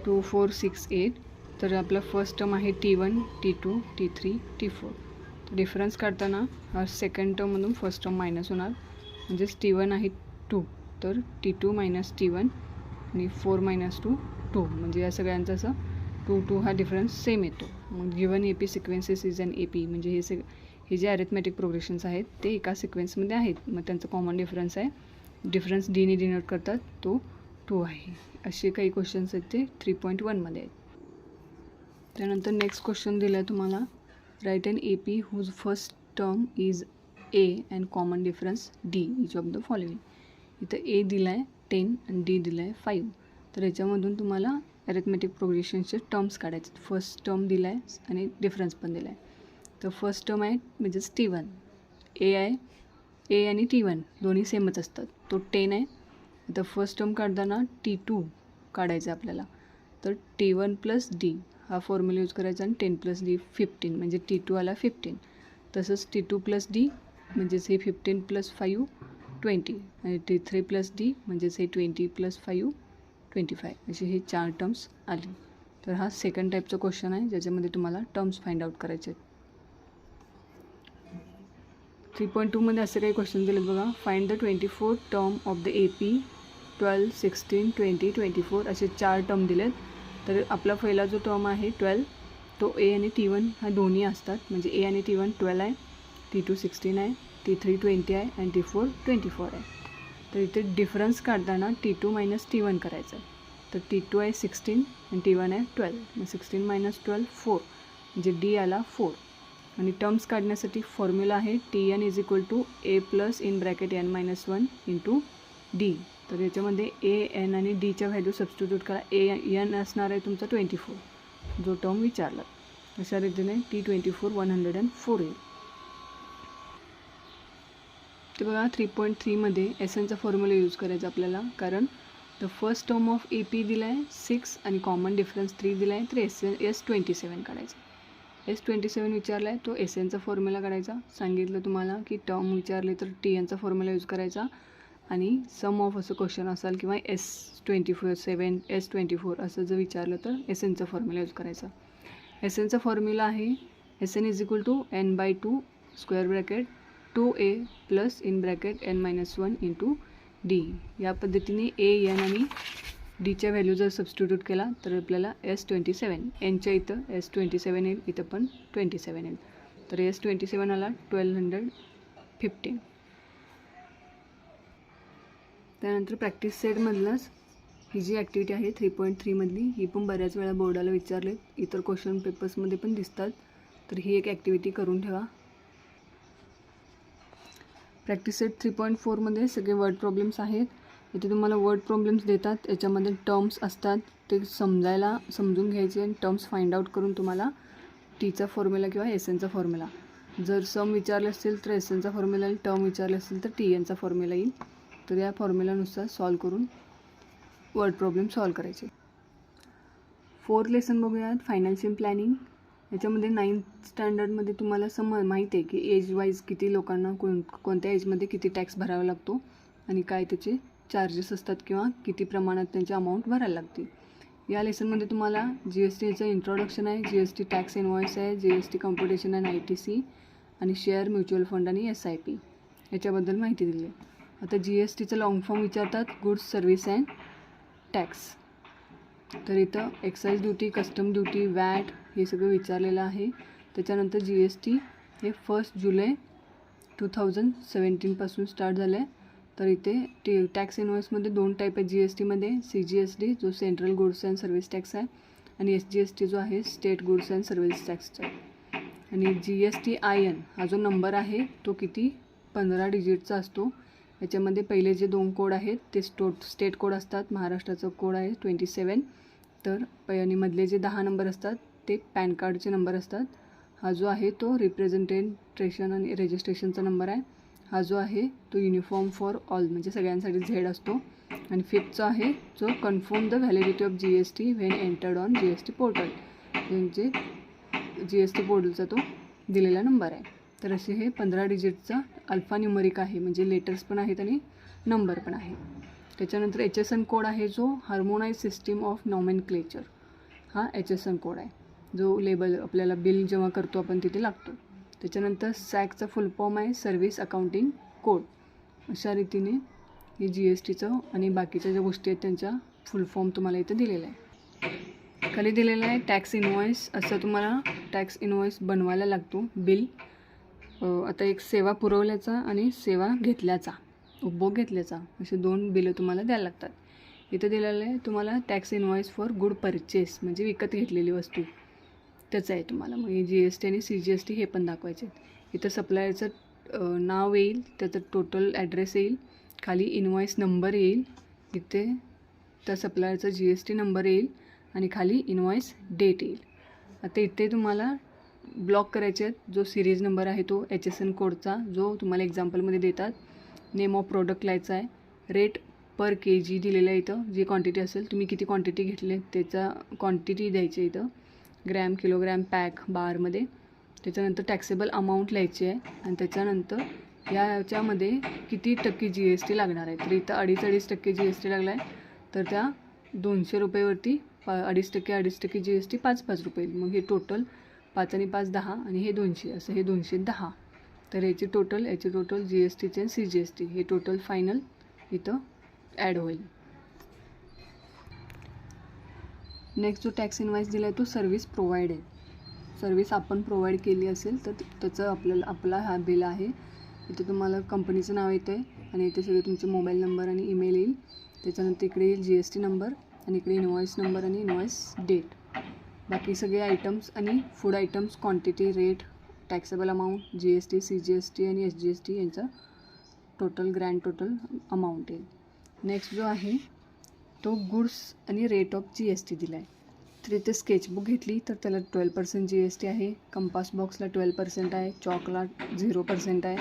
2 4 6 8. तर आपला फर्स्ट टर्म आहे T1 T2 T3 T4. Difference काढताना हा सेकंड टर्ममधून फर्स्ट टर्म मायनस होणार, म्हणजेच T1 आहे 2 तर T2 - T1 आणि 4 - 2 2. म्हणजे या सगळ्यांचा असं 2 2 हा डिफरन्स सेम येतो. मग given AP sequences is an AP म्हणजे हे जे अरिथमेटिक प्रोग्रेशन्स आहेत ते एका सिक्वेन्समध्ये आहेत, मग त्यांचा कॉमन डिफरन्स आहे. डिफरन्स डीने डिनोट करतात तो 2 आहे. असे काही क्वेश्चन्स आहेत ते 3.1मध्ये आहेत. त्यानंतर नेक्स्ट क्वेश्चन दिला आहे तुम्हाला. Write an AP whose first term is A and common difference D each of the following. इथं A दिला आहे 10 आणि D दिला आहे 5. तर याच्यामधून तुम्हाला अरिथमेटिक प्रोग्रेशनचे टर्म्स काढायचे. फर्स्ट टर्म दिला आहे आणि डिफरन्स पण दिला आहे. तर फर्स्ट टर्म आहे म्हणजेच T1, A आहे ए आणि T1 दोन्ही सेमच असतात. तो 10 आहे. आता फर्स्ट टर्म काढताना T2 काढायचं आपल्याला. तर T1 प्लस D हा फॉर्म्युला यूज करायचा आणि 10 प्लस D 15 म्हणजे T2 आला 15. तसंच T2 प्लस D म्हणजेच हे 15 प्लस 5 20 आणि T3 प्लस D म्हणजेच हे 20 प्लस 5 25 असे हे 4 टर्म्स आली. तर हा सेकंड टाईपचा क्वेश्चन आहे ज्याच्यामध्ये तुम्हाला टर्म्स फाइंड आउट करायचे आहेत. 3.2 मध्ये असे काही क्वेश्चन दिलेत बघा. Find the 24 term of the AP 12, 16, 20, 24 असे 4 टर्म दिलेत. तर आपला पहिला जो टर्म आहे 12 तो A आणि T1 हा दोन्ही असतात. म्हणजे A आणि T1 12 आहे, T2 16 आहे, T3 20 आहे आणि T4 24 आहे. तर इथे डिफरन्स काढताना T2 मायनस T1 करायचं आहे. तर T2 आहे 16 आणि T1 आहे 12. मग 16 मायनस 12 4 म्हणजे D आला 4. आणि टर्म्स काढण्यासाठी फॉर्म्युला आहे Tn is equal to A plus in bracket n minus 1 into D. तर याच्यामध्ये A n आणि Dच्या व्हॅल्यू सबस्टिट्यूट करा. n असणार आहे तुमचा 24 जो टर्म विचारला. अशा रीतीने T24 104 येईल. ते बघा 3.3 मध्ये SNचा फॉर्म्युला यूज करायचा आपल्याला. कारण the first term of AP दिला आहे 6 आणि कॉमन डिफरन्स 3 दिला आहे. तर S27 काढायचा. S27 विचारला आहे तो SNचा फॉर्म्युला काढायचा. सांगितलं तुम्हाला की टर्म विचारले तर TNचा फॉर्म्युला यूज करायचा. आणि सम ऑफ असं क्वेश्चन असाल किंवा S24 असं जर विचारलं तर SNचा फॉर्म्युला यूज करायचा. SNचा फॉर्म्युला आहे SN is equal to n/2 square bracket 2A plus in bracket n-1 into D. या पद्धतीने A, N आणि Dच्या व्हॅल्यू जर सबस्टिट्यूट केला तर आपल्याला S27 Nच्या इथं S27 येईल, इथं पण 27 येईल. तर S27 आला 1215. त्यानंतर प्रॅक्टिस सेटमधलाच ही जी ॲक्टिव्हिटी आहे 3.3 मधली ही पण बऱ्याच वेळा बोर्डाला विचारले, इतर क्वेश्चन पेपर्समध्ये पण दिसतात. तर ही एक ॲक्टिव्हिटी करून ठेवा. प्रॅक्टिस सेट 3.4 मध्ये सगळे वर्ड प्रॉब्लेम्स आहेत. इथे तुम्हाला वर्ड प्रॉब्लेम्स देतात, याच्यामध्ये टर्म्स असतात ते समजून घ्यायचे आणि टर्म्स फाइंड आउट करून तुम्हाला टीचा फॉर्म्युला किंवा SNचा फॉर्म्युला. जर सम विचारले असतील तर SNचा फॉर्म्युला येईल, टर्म विचारले असतील तर TNचा फॉर्म्युला येईल. तर या फॉर्म्युलानुसार सॉल्व करून वर्ड प्रॉब्लेम सॉल्व करायचे. 4th लेसन बघूयात फायनान्शियल प्लॅनिंग. याच्यामध्ये 9th स्टँडर्डमध्ये तुम्हाला माहिती आहे की एज वाईज किती लोकांना कोणत्या एजमध्ये किती टॅक्स भरावा लागतो आणि काय त्याचे चार्जेस असतात किंवा किती प्रमाणात त्यांची अमाऊंट भरायला लागते. या लेसनमध्ये तुम्हाला GSTचं इंट्रोडक्शन आहे, GST टॅक्स इनवॉइस आहे, GST कॉम्प्युटेशन आणि ITC आणि शेअर, म्युच्युअल फंड आणि SIP याच्याबद्दल माहिती दिली आहे. आता GSTचं लॉंग फॉर्म विचारतात गुड्स सर्व्हिस अँड टॅक्स. तर इथं excise duty, custom duty, watt हे सगळं विचारलेलं आहे. त्याच्यानंतर GST हे 1 जुलै 2017पासून स्टार्ट झालं आहे. तर इथे टॅक्स इनवॉइसमध्ये 2 टाईप आहे GSTमध्ये. CGST जो central goods and service tax आहे आणि SGST जो आहे स्टेट गुड्स अँड सर्व्हिस टॅक्सचा आहे. आणि GSTIN हा जो नंबर आहे तो किती 15 डिजिटचा असतो. याच्यामध्ये पहिले जे 2 कोड आहेत ते स्टेट कोड असतात. महाराष्ट्राचा कोड आहे 27. तर आणि मधले जे 10 नंबर असतात ते पॅन कार्डचे नंबर असतात. हा जो आहे तो रिप्रेझेंटेशन आणि रजिस्ट्रेशनचा नंबर आहे. हा जो आहे तो युनिफॉर्म फॉर ऑल म्हणजे सगळ्यांसाठी Z असतो. आणि 5thचा आहे जो confirm the validity of GST when entered on GST portal म्हणजे GST पोर्टलचा तो दिलेला नंबर आहे. तर असे हे 15 डिजिटचा अल्फा न्यूमरिक आहे म्हणजे लेटर्स पण आहेत आणि नंबर पण आहे. त्याच्यानंतर HSN कोड आहे जो हार्मोनाइज सिस्टीम ऑफ नॉमेनक्लेचर. हा HSN कोड आहे जो लेबल आपल्याला बिल जेव्हा करतो आपण तिथे लागतो. त्याच्यानंतर सॅकचा फुल फॉर्म आहे सर्व्हिस अकाउंटिंग कोड. अशा रीतीने हे GSTचं आणि बाकीच्या ज्या गोष्टी आहेत त्यांचा फुल फॉर्म तुम्हाला इथं दिलेला आहे. खाली दिलेलं आहे टॅक्स इनवॉइस. असं तुम्हाला टॅक्स इनवॉइस बनवायला लागतो बिल. आता एक सेवा पुरवल्याचा आणि सेवा घेतल्याचा, उपभोग घेतल्याचा असे 2 बिलं तुम्हाला द्यायला लागतात. इथं दिलेलं आहे तुम्हाला tax invoice for good purchase म्हणजे विकत घेतलेली वस्तू त्याचं आहे तुम्हाला. मग GST आणि CGST हे पण दाखवायचे. इथं सप्लायरचं नाव येईल, त्याचं टोटल ॲड्रेस येईल, खाली इनवॉइस नंबर येईल, इथे त्या सप्लायरचा GST नंबर येईल आणि खाली इनवॉइस डेट येईल. आता इथे तुम्हाला ब्लॉक करायचे आहेत. जो सिरीज नंबर आहे तो HSN कोडचा जो तुम्हाला एक्झाम्पलमध्ये देतात. नेम ऑफ प्रोडक्ट लिहायचा आहे. रेट पर KG दिलेलं आहे इथं. जी क्वांटिटी असेल तुम्ही किती क्वांटिटी घेतली त्याचा क्वांटिटी द्यायची इथं. ग्रॅम, किलोग्रॅम, पॅक, बारमध्ये. त्याच्यानंतर टॅक्सेबल अमाऊंट लिहायची आहे आणि त्याच्यानंतर याच्यामध्ये किती टक्के GST लागणार आहे. तर इथं 2.5% GST लागला आहे. तर त्या 200 रुपयेवरती 2.5% GST 5 रुपये. मग हे टोटल 5 आणि 5 10 आणि हे 200 असं हे 210. तर याची टोटल GSTचे आणि CGST हे टोटल फायनल इथं ॲड होईल. नेक्स्ट जो टॅक्स इनवाईस दिला आहे तो सर्व्हिस प्रोव्हाइड आहे. सर्व्हिस आपण प्रोव्हाइड केली असेल तर त्याचं आपला हा बिल आहे. इथे तुम्हाला कंपनीचं नाव येतं आहे आणि इथे सगळे तुमचे मोबाईल नंबर आणि ईमेल येईल. त्याच्यानंतर इकडे येईल GST नंबर आणि इकडे इनवॉइस नंबर आणि इनवॉइस डेट. बाकी सगळे आयटम्स आणि food items, quantity, rate, taxable amount, GST, CGST आणि SGST यांचा ग्रँड टोटल अमाऊंट येईल. नेक्स्ट जो आहे तो गुड्स आणि रेट ऑफ GST दिला आहे. तर इथे स्केचबुक घेतली तर त्याला 12% GST आहे. कंपास बॉक्सला 12% आहे. चॉकला 0% आहे.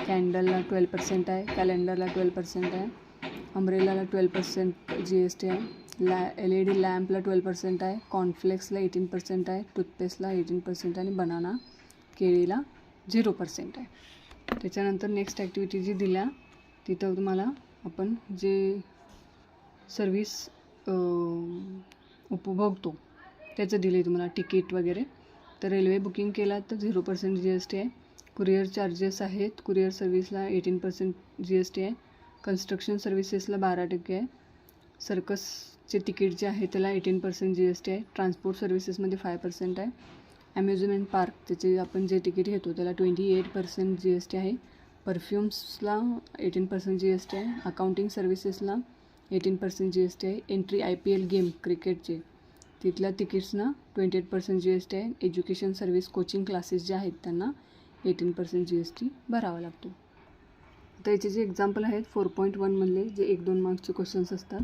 कॅन्डलला 12% आहे. कॅलेंडरला 12% आहे. अम्ब्रेलाला 12% GST आहे. LED लॅम्पला 12% आहे. कॉर्नफ्लेक्सला 18% आहे. टूथपेस्टला 18% आणि बनाना केळीला 0% आहे. त्याच्यानंतर नेक्स्ट ॲक्टिव्हिटी जी दिल्या तिथं तुम्हाला आपण जे सर्विस उपभोगतो त्याचं दिलं आहे तुम्हाला तिकीट वगैरे. तर रेल्वे बुकिंग केला तर 0% GST आहे. कुरिअर चार्जेस आहेत. कुरिअर सर्व्हिसला 18% GST आहे. कन्स्ट्रक्शन सर्व्हिसेसला 12% आहे. सर्कसचे तिकीट जे आहे त्याला 18% GST आहे. ट्रान्सपोर्ट सर्व्हिसेसमध्ये 5% आहे. अम्युजमेंट पार्क त्याचे आपण जे तिकीट घेतो त्याला 28% GST आहे. परफ्युम्सला 18% GST आहे. अकाउंटिंग सर्व्हिसेसला 18% GST आहे. एंट्री IPL गेम क्रिकेटचे तिथल्या तिकीट्सना 28% GST आहे. एज्युकेशन सर्व्हिस कोचिंग क्लासेस जे आहेत त्यांना 18% GST भरावा लागतो. आता याचे जे एक्झाम्पल आहेत 4.1 मधले जे 1-2 मार्क्सचे क्वेश्चन्स असतात.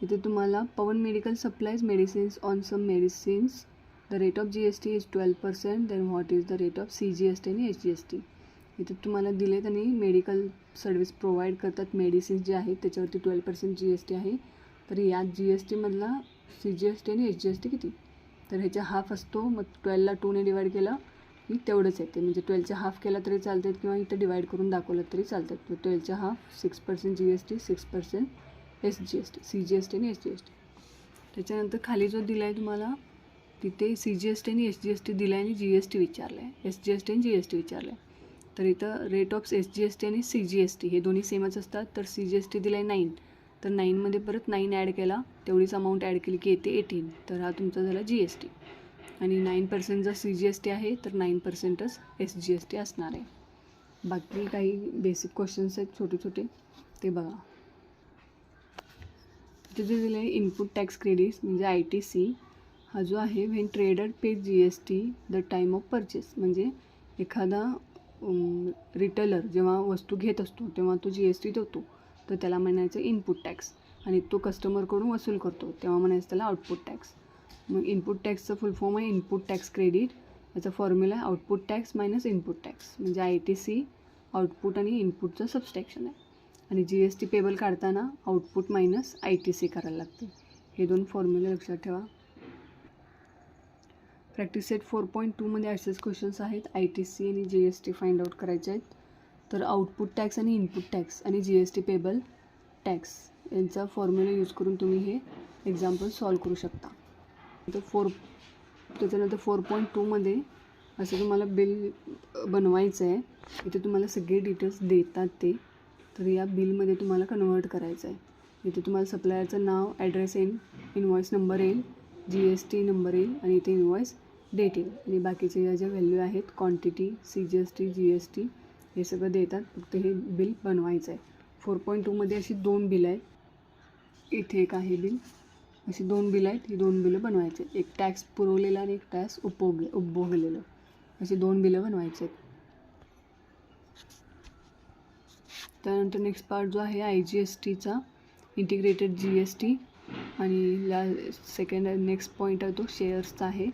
इथे तुम्हाला Pavan medical supplies medicines on some medicines the rate of GST is 12%. Then what is the rate of CGST आणि SGST. इथे तुम्हाला दिलेत आणि मेडिकल सर्व्हिस प्रोव्हाइड करतात. मेडिसिन्स जे आहेत त्याच्यावरती 12% GST आहे. तर यात GSTमधला CGST आणि SGST किती. तर ह्याच्या हाफ असतो. मग 12ला 2ने डिवाईड केला की तेवढंच येते. म्हणजे 12चा हाफ केला तरी चालतात किंवा इथं डिवाईड करून दाखवलं तरी चालतात. तर 12चा हाफ 6% GST, 6% SGST, CGST आणि SGST. त्याच्यानंतर खाली जो दिला आहे तुम्हाला तिथे CGST आणि SGST दिला आहे आणि GST विचारलं आहे. SGST आणि GST विचारलं आहे. तर इथं रेट ऑफ SGST आणि CGST हे दोन्ही सेमच असतात. तर CGST दिला आहे 9. तर 9मध्ये परत 9 ॲड केला तेवढीच अमाऊंट ॲड केली की येते 18. तर हा तुमचा झाला GST. आणि 9% जर CGST आहे तर 9%च SGST असणार आहे. बाकी काही बेसिक क्वेश्चन्स आहेत छोटे छोटे ते बघा. तिथे जे दिलं आहे इनपुट टॅक्स क्रेडिट्स म्हणजे ITC हा जो आहे when trader pay GST the time of purchase. म्हणजे एखादा रिटेलर जेव्हा वस्तू घेत असतो तेव्हा तो GST देतो तर त्याला म्हणायचं इनपुट टॅक्स. आणि तो कस्टमरकडून वसूल करतो तेव्हा म्हणायचं त्याला आउटपुट टॅक्स. मग इनपुट टॅक्सचं फुल फॉर्म आहे इनपुट टॅक्स क्रेडिट. याचा फॉर्म्युला आहे output tax minus input tax. म्हणजे ITC आउटपुट आणि इनपुटचं सबस्ट्रॅक्शन आहे. आणि GST पेबल काढताना आउटपुट मायनस ITC करायला लागते. हे 2 फॉर्म्युले लक्षात ठेवा. प्रॅक्टिस सेट 4.2 मध्ये असेच क्वेश्चन्स आहेत. ITC आणि GST फाइंड आउट करायचे आहेत. तर आउटपुट टॅक्स आणि इनपुट टॅक्स आणि GST पेबल टॅक्स यांचा फॉर्म्युला यूज करून तुम्ही हे एक्झाम्पल सॉल्व करू शकता. त्याच्यानंतर 4.2 मध्ये असं तुम्हाला बिल बनवायचं आहे. इथे तुम्हाला सगळे डिटेल्स देतात ते. तर या बिलमध्ये तुम्हाला कन्वर्ट करायचं आहे. इथे तुम्हाला सप्लायरचं नाव, ॲड्रेस येईल, इनवॉइस नंबर येईल, GST नंबर येईल आणि इथे इनवॉइस डेट येईल. आणि बाकीचे या ज्या व्हॅल्यू आहेत क्वांटिटी, CGST, GST हे सगळं देतात. फक्त हे बिल बनवायचं आहे. 4.2 मध्ये अशी 2 बिल आहेत. इथे एक आहे बिल. अशी 2 बिलं आहेत. ही 2 बिलं बनवायचे. एक टॅक्स पुरवलेलं आणि एक टॅक्स उपभोगलेलं. अशी 2 बिलं बनवायचे आहेत. त्यानंतर नेक्स्ट पार्ट जो आहे IGSTचा इंटिग्रेटेड GST आणि सेकंड नेक्स्ट पॉईंट आहे तो शेअर्सचा आहे.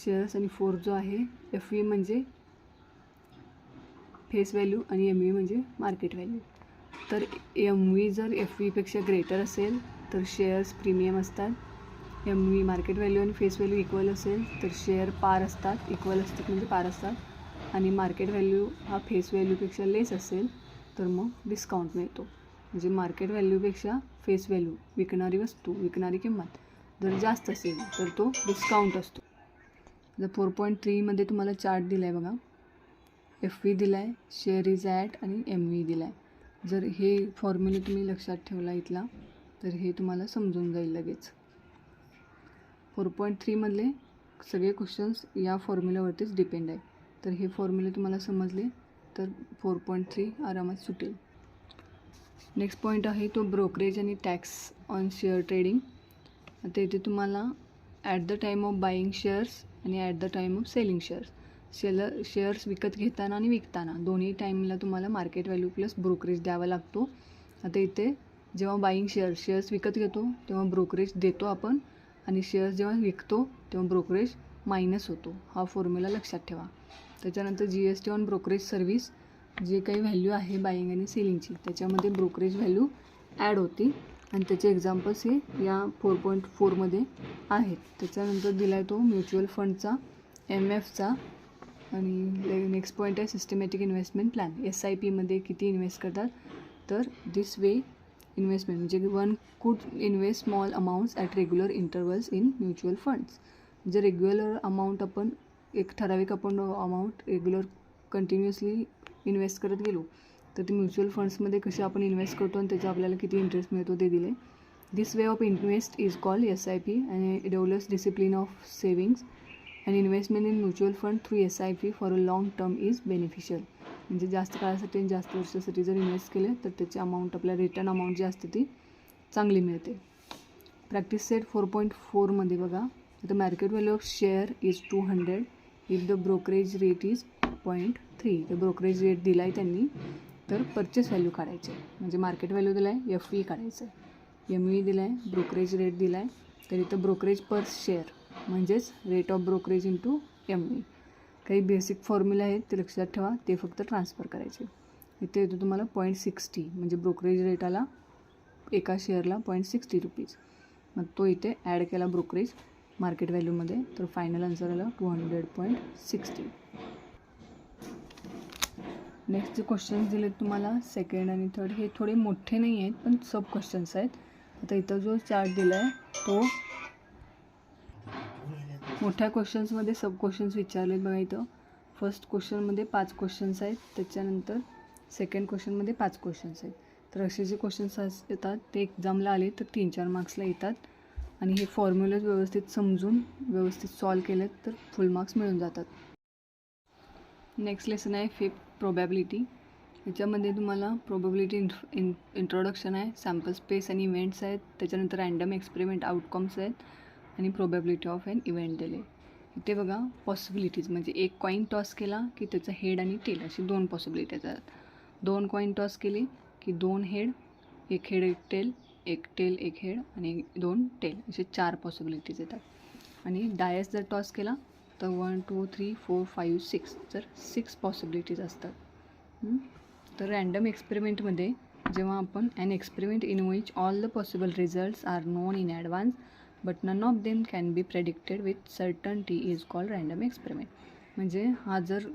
शेअर्स आणि 4 जो आहे FV म्हणजे फेस व्हॅल्यू आणि MV म्हणजे मार्केट व्हॅल्यू. तर MV जर FVपेक्षा ग्रेटर असेल तर शेअर्स प्रीमियम असतात. MV मार्केट व्हॅल्यू आणि फेस व्हॅल्यू इक्वल असेल तर शेअर पार असतात, इक्वल असतात म्हणजे पार असतात. आणि मार्केट व्हॅल्यू हा फेस व्हॅल्यूपेक्षा लेस असेल तर मग डिस्काउंट मिळतो. म्हणजे मार्केट व्हॅल्यूपेक्षा फेस व्हॅल्यू विकणारी वस्तू, विकणारी किंमत जर जास्त असेल तर तो डिस्काउंट असतो. जर 4.3 तुम्हाला चार्ट दिला आहे बघा, FV दिला आहे, शेअर इज ॲट आणि MV दिला आहे. जर हे फॉर्म्युला तुम्ही लक्षात ठेवला इथला तर हे तुम्हाला समजून जाईल लगेच. 4.3 सगळे क्वेश्चन्स या फॉर्म्युल्यावरतीच डिपेंड आहे. तर हे फॉर्म्युले तुम्हाला समजले तर 4.3 आरामात सुटेल. नेक्स्ट पॉईंट आहे तो ब्रोकरेज आणि टॅक्स ऑन शेअर ट्रेडिंग. आता इथे तुम्हाला at the time of buying shares आणि at the time of selling shares विकत घेताना आणि विकताना दोन्ही टाईमला तुम्हाला मार्केट व्हॅल्यू प्लस ब्रोकरेज द्यावा लागतो. आता इथे जेव्हा बाईंग शेअर्स विकत घेतो तेव्हा ब्रोकरेज देतो आपण, आणि शेअर्स जेव्हा विकतो तेव्हा ब्रोकरेज मायनस होतो. हा फॉर्म्युला लक्षात ठेवा. त्याच्यानंतर GST ऑन ब्रोकरेज सर्व्हिस, जे काही व्हॅल्यू आहे बाईंग आणि सेलिंगची त्याच्यामध्ये ब्रोकरेज व्हॅल्यू ॲड होती आणि त्याचे एक्झाम्पल्स हे या 4.4 आहेत. त्याच्यानंतर दिला आहे तो म्युच्युअल फंडचा, MFचा. आणि नेक्स्ट पॉईंट आहे सिस्टमॅटिक इन्व्हेस्टमेंट प्लॅन. SIP किती इन्व्हेस्ट करतात तर दिस वे इन्व्हेस्टमेंट म्हणजे वन कुड invest small amounts at regular intervals in mutual funds. म्हणजे रेग्युलर अमाऊंट आपण एक ठराविक अमाऊंट रेग्युलर कंटिन्युअसली इन्व्हेस्ट करत गेलो तर ते म्युच्युअल फंड्समध्ये कसे आपण इन्व्हेस्ट करतो आणि त्याचा आपल्याला किती इंटरेस्ट मिळतो ते दिले. This way of invest is called SIP आणि develops discipline of savings and investment in mutual fund through SIP for a long term is beneficial. म्हणजे जास्त काळासाठी आणि जास्त वर्षासाठी जर इन्व्हेस्ट केले तर त्याची अमाऊंट आपल्याला रिटर्न अमाऊंट जी असते ती चांगली मिळते. प्रॅक्टिस सेट 4.4 बघा, the market value of share is 200 if the brokerage rate is 0.3. तर ब्रोकरेज रेट दिला आहे त्यांनी तर परचेस व्हॅल्यू काढायचे. म्हणजे मार्केट व्हॅल्यू दिला आहे, FV काढायचं आहे, MV दिला आहे, ब्रोकरेज रेट दिला आहे. तर इथं ब्रोकरेज पर शेअर म्हणजेच rate of brokerage into MV. काही बेसिक फॉर्म्युला आहेत ते लक्षात ठेवा, ते फक्त ट्रान्सफर करायचे. इथे येतो तुम्हाला 0.60 म्हणजे ब्रोकरेज रेट आला एका शेअरला 0.60 रुपीज. मग तो इथे ॲड केला ब्रोकरेज मार्केट व्हॅल्यूमध्ये तर फायनल आन्सर आला 200.60. नेक्स्ट जे क्वेश्चन्स दिलेत तुम्हाला सेकंड आणि थर्ड हे थोडे मोठे नाही आहेत पण सब क्वेश्चन्स आहेत. आता इथं जो चार्ट दिला आहे तो मोठ्या क्वेश्चन्समध्ये सब क्वेश्चन्स विचारलेत बघा. इथं फर्स्ट क्वेश्चनमध्ये 5 क्वेश्चन्स आहेत, त्याच्यानंतर सेकंड क्वेश्चनमध्ये 5 क्वेश्चन्स आहेत. तर असे जे क्वेश्चन्स येतात ते एक्झामला आले तर 3-4 मार्क्सला येतात. आणि हे फॉर्म्युलाज व्यवस्थित समजून व्यवस्थित सॉल्व केलेत तर फुल मार्क्स मिळून जातात. नेक्स्ट लेसन आहे फिफ्थ प्रोबॅबिलिटी. याच्यामध्ये तुम्हाला प्रोबॅबिलिटी इंट्रोडक्शन आहे, सॅम्पल स्पेस आणि इव्हेंट्स आहेत, त्याच्यानंतर रँडम एक्सपेरिमेंट आउटकम्स आहेत आणि प्रोबॅबिलिटी ऑफ एन इव्हेंट दिले. इथे बघा पॉसिबिलिटीज म्हणजे एक कॉईन टॉस केला की त्याचं हेड आणि टेल अशी 2 पॉसिबिलिटीज आहेत. 2 कॉईन टॉस केले की 2 head, 1 head 1 tail, 1 tail 1 head आणि 2 टेल असे 4 पॉसिबिलिटीज येतात. आणि डायस जर टॉस केला तर 1 2 3 4 5 6 तर 6 पॉसिबिलिटीज असतात. तर रँडम एक्सपेरिमेंटमध्ये जेव्हा आपण an experiment in which all the possible results are known in advance but none of them can be predicted with certainty is called random experiment. म्हणजे हा जर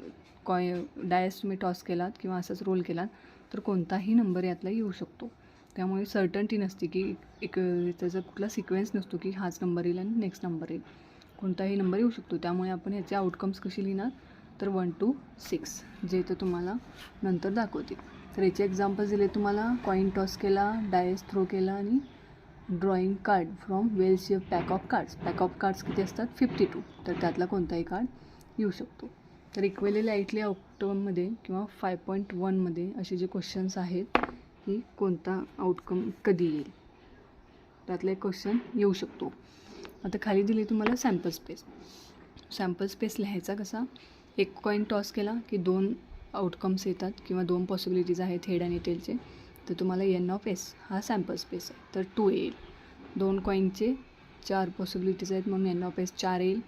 डायस तुम्ही टॉस केलात किंवा असाच रोल केलात तर कोणताही नंबर यातला येऊ शकतो. त्यामुळे सर्टन्टी नसते की एक त्याचा कुठला सिक्वेन्स नसतो की हाच नंबर येईल आणि नेक्स्ट नंबर येईल, कोणताही नंबर येऊ शकतो. त्यामुळे आपण ह्याचे आउटकम्स कशी लिहिणार तर 1 to 6 जे इथं तुम्हाला नंतर दाखवते. तर याचे एक्झाम्पल्स दिले तुम्हाला, कॉईन टॉस केला, डायस थ्रो केला आणि drawing card from well shape pack of cards. Pack of cards किती असतात 52, तर त्यातला कोणताही कार्ड येऊ शकतो. तर इक्वली लाईटली आउटकममध्ये किंवा 5.1 असे जे क्वेश्चन्स आहेत की कोणता आउटकम कधी येईल त्यातला एक क्वेश्चन येऊ शकतो. आता खाली दिली तुम्हाला सॅम्पल स्पेस. सॅम्पल स्पेस लिहायचा कसा, एक कॉईन टॉस केला की 2 आउटकम्स येतात किंवा 2 पॉसिबिलिटीज आहेत हेड आणि टेलचे, तर तुम्हाला N(S) हा सॅम्पल स्पेस आहे तर 2 येईल. 2 कॉईनचे 4 पॉसिबिलिटीज आहेत म्हणून N(S) 4 येईल.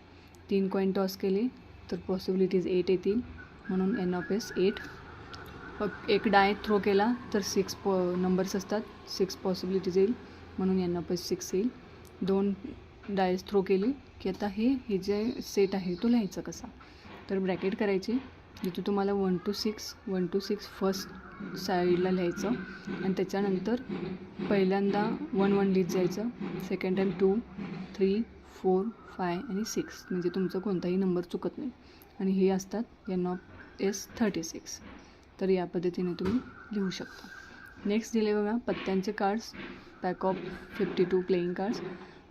3 कॉईन टॉस केले तर पॉसिबिलिटीज 8 येतील, म्हणून एन ऑफ एस 8. एक डाय थ्रो केला तर 6 नंबर्स असतात, 6 पॉसिबिलिटीज येईल, म्हणून एन ऑफ एस 6 येईल. 2 डायस थ्रो केले की आता हे जे सेट आहे तो लिहायचा कसा, तर ब्रॅकेट करायचे. जिथे तुम्हाला 1 to 6 फर्स्ट साईडला लिहायचं आणि त्याच्यानंतर पहिल्यांदा 1 1 लिहित जायचं, सेकंड टाईम 2 3 4 5 आणि 6, म्हणजे तुमचा कोणताही नंबर चुकत नाही. आणि हे असतात एन ऑफ एस 36. तर या पद्धतीने तुम्ही लिहू शकता. नेक्स्ट दिले बघा पत्त्यांचे cards, pack of 52 playing cards.